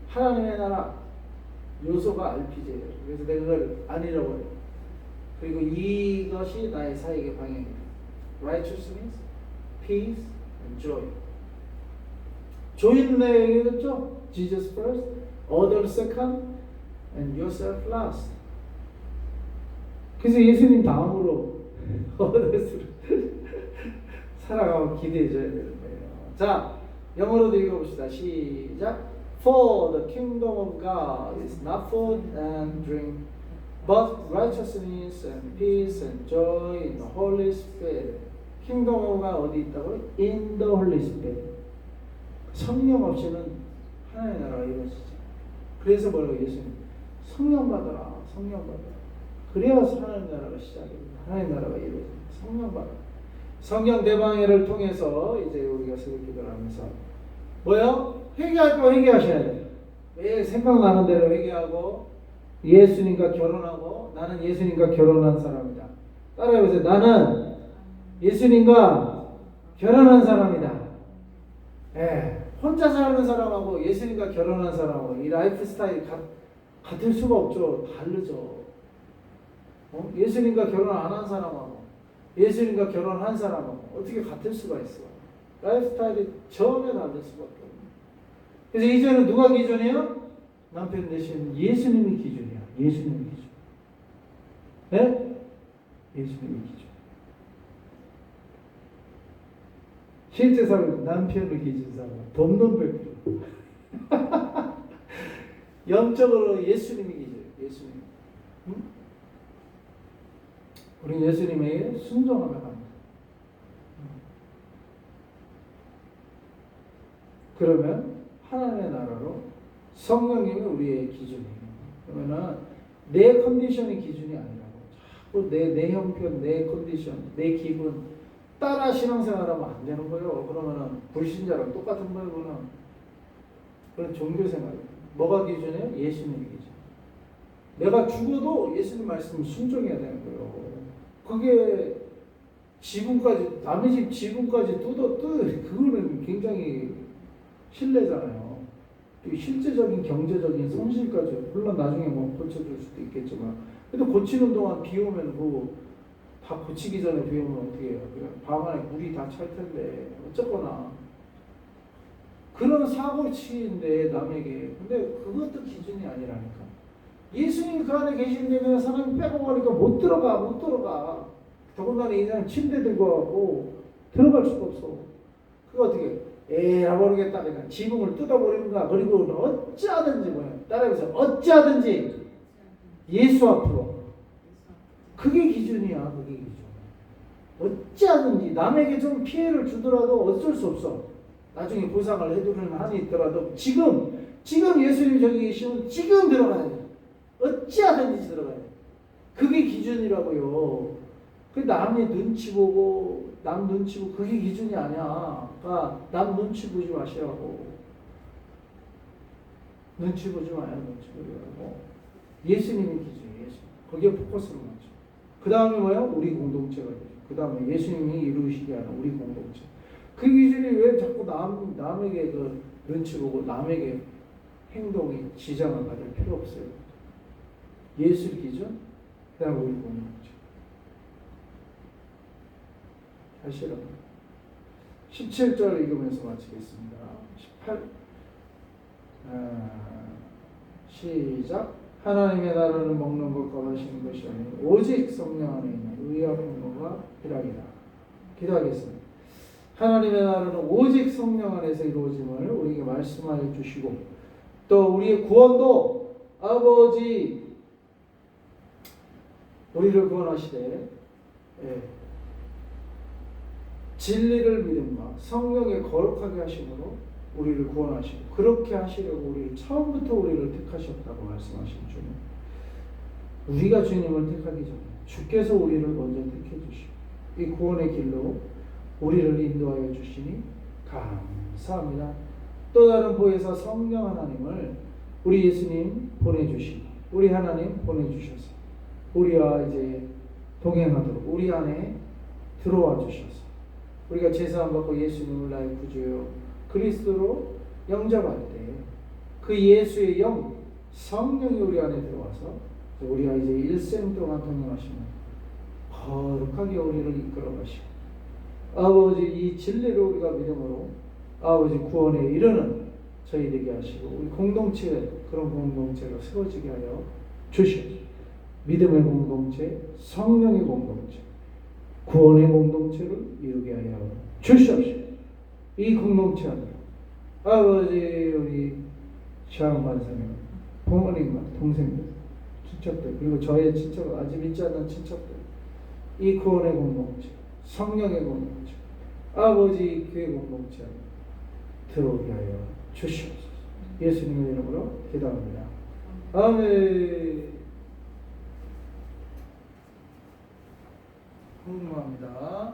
하나님의 나라 요소가 RPJ예요. 그래서 내가 그걸 안 잃어버려. 그리고 이것이 나의 사역의 방향입니다. Righteousness, peace and joy. 조인 내용이었죠? Jesus first, others second, and yourself last. 그래서 예수님 다음으로 others를 살아가면 기대해줘야 되는 거예요. 자, 영어로도 읽어봅시다. 시작. For the kingdom of God is not food and drink, but righteousness and peace and joy in the Holy Spirit. kingdom of God 어디 있다고요? In the Holy Spirit. 성령 없이는 하나님의 나라가 이루어지죠. 그래서 뭐라고 예수님 성령 받아라, 성령 받아라. 그래야 하나님의 나라가 시작입니다. 하나님의 나라가 이루어집니다. 성령 받아라. 성령 대방회를 통해서 이제 우리가 새벽 기도를 하면서 뭐요? 회개할 거 회개하셔야 돼요. 왜 생각나는 대로 회개하고 예수님과 결혼하고 나는 예수님과 결혼한 사람이다. 따라해보세요. 나는 예수님과 결혼한 사람이다. 예, 혼자 사는 사람하고 예수님과 결혼한 사람하고 이 라이프 스타일이 같을 수가 없죠. 다르죠. 예수님과 결혼 안 한 사람하고 예수님과 결혼한 사람하고 어떻게 같을 수가 있어? 라이프 스타일이 전혀 다를 수밖에 없는. 그래서 이제는 누가 기준이에요? 남편 대신 예수님이 기준이야. 예수님이 기준. 네? 예수님이 기준. 실제 사람 남편을 기준 삼아 돕는 100%. 영적으로 예수님이 계세요. 예수님. 응? 우리 예수님에게 순종하며 갑니다. 그러면 하나님의 나라로 성령님이 우리의 기준이에요. 그러면은 내 컨디션이 기준이 아니라고. 자꾸 내 형편, 내 컨디션, 내 기분 따라 신앙생활하면 안 되는 거예요. 그러면은 불신자랑 똑같은 거예요. 그런 종교생활. 뭐가 기준이에요? 예수님이 기준. 내가 죽어도 예수님 말씀 순종해야 되는 거예요. 그게 지붕까지 남의 집 지붕까지 그거는 굉장히 신뢰잖아요. 실제적인 경제적인 손실까지 물론 나중에 뭐 고쳐줄 수도 있겠지만 그래도 고치는 동안 비 오면 그거 다 고치기 전에 비 오면 어떻게 해요? 그냥 방 안에 물이 다 찰 텐데 어쨌거나 그런 사고치인데 남에게 근데 그것도 기준이 아니라니까. 예수님 그 안에 계신다면 사람이 빼고 가니까 못 들어가. 더군다나 이 사람 침대 들고 가고 들어갈 수가 없어. 그거 어떻게 에라 모르겠다 그냥 지붕을 뜯어버리는가. 그리고 어찌하든지 따라해보세요. 어찌하든지 예수 앞으로. 그게 기준이야. 그게 기준. 어찌하든지 남에게 좀 피해를 주더라도 어쩔 수 없어. 나중에 보상을 해주는 한이 있더라도 지금 예수님 저기 계시면 지금 들어가야 돼. 어찌하든지 들어가야 돼. 그게 기준이라고요. 그 남의 눈치 보고 남 눈치 보고 그게 기준이 아니야. 그러니까 남 눈치 보지 마시라고. 눈치 보지 마요. 눈치 보지 말고 예수님이 기준이에요. 예수님. 거기에 포커스를 맞춰. 그 다음에 뭐야? 우리 공동체가 되죠. 그 다음에 예수님이 이루시게 하는 우리 공동체. 그 기준이 왜 자꾸 남에게 그 눈치 보고 남에게 행동이 지장을 받을 필요 없어요. 예수 기준, 그 다음에 우리 공동체. 사실은 17절 읽으면서 마치겠습니다. 18 시작. 하나님의 나라는 먹는 것과 마시는 것이 아니고 오직 성령 안에 있는 의와 평강과 희락이다. 기도하겠습니다. 하나님의 나라는 오직 성령 안에서 이루어짐을 우리에게 말씀하여 주시고 또 우리의 구원도 아버지 우리를 구원하시되 진리를 믿음과 성령의 거룩하게 하심으로 우리를 구원하시고 그렇게 하시려고 우리를 처음부터 우리를 택하셨다고 말씀하신 주님. 우리가 주님을 택하기 전에 주께서 우리를 먼저 택해 주시고 이 구원의 길로 우리를 인도하여 주시니 감사합니다. 또 다른 보혜사 성령 하나님을 우리 예수님 보내주시고 우리 하나님 보내주셔서 우리와 이제 동행하도록 우리 안에 들어와 주셔서 우리가 제사함 받고 예수님을 나의 구주요 그리스도로 영접할 때 그 예수의 영 성령이 우리 안에 들어와서 우리가 이제 일생 동안 동행하시면 거룩하게 우리를 이끌어 가시고 아버지 이 진리를 우리가 믿음으로 아버지 구원에 이르는 저희 되게 하시고 우리 공동체 그런 공동체가 세워지게 하여 주시옵소서. 믿음의 공동체, 성령의 공동체, 구원의 공동체를 이루게 하여 주시옵소서. 이 공동체 안에 아버지 우리 시아랑 반사님 부모님과 동생들 친척들 그리고 저의 친척 아직 믿지 않는 친척들 이 구원의 공동체 성령의 공동체 아버지 교회 공동체 안에 들어오게 하여 주시옵소서. 예수님의 이름으로 기도합니다. 아멘. 궁금합니다.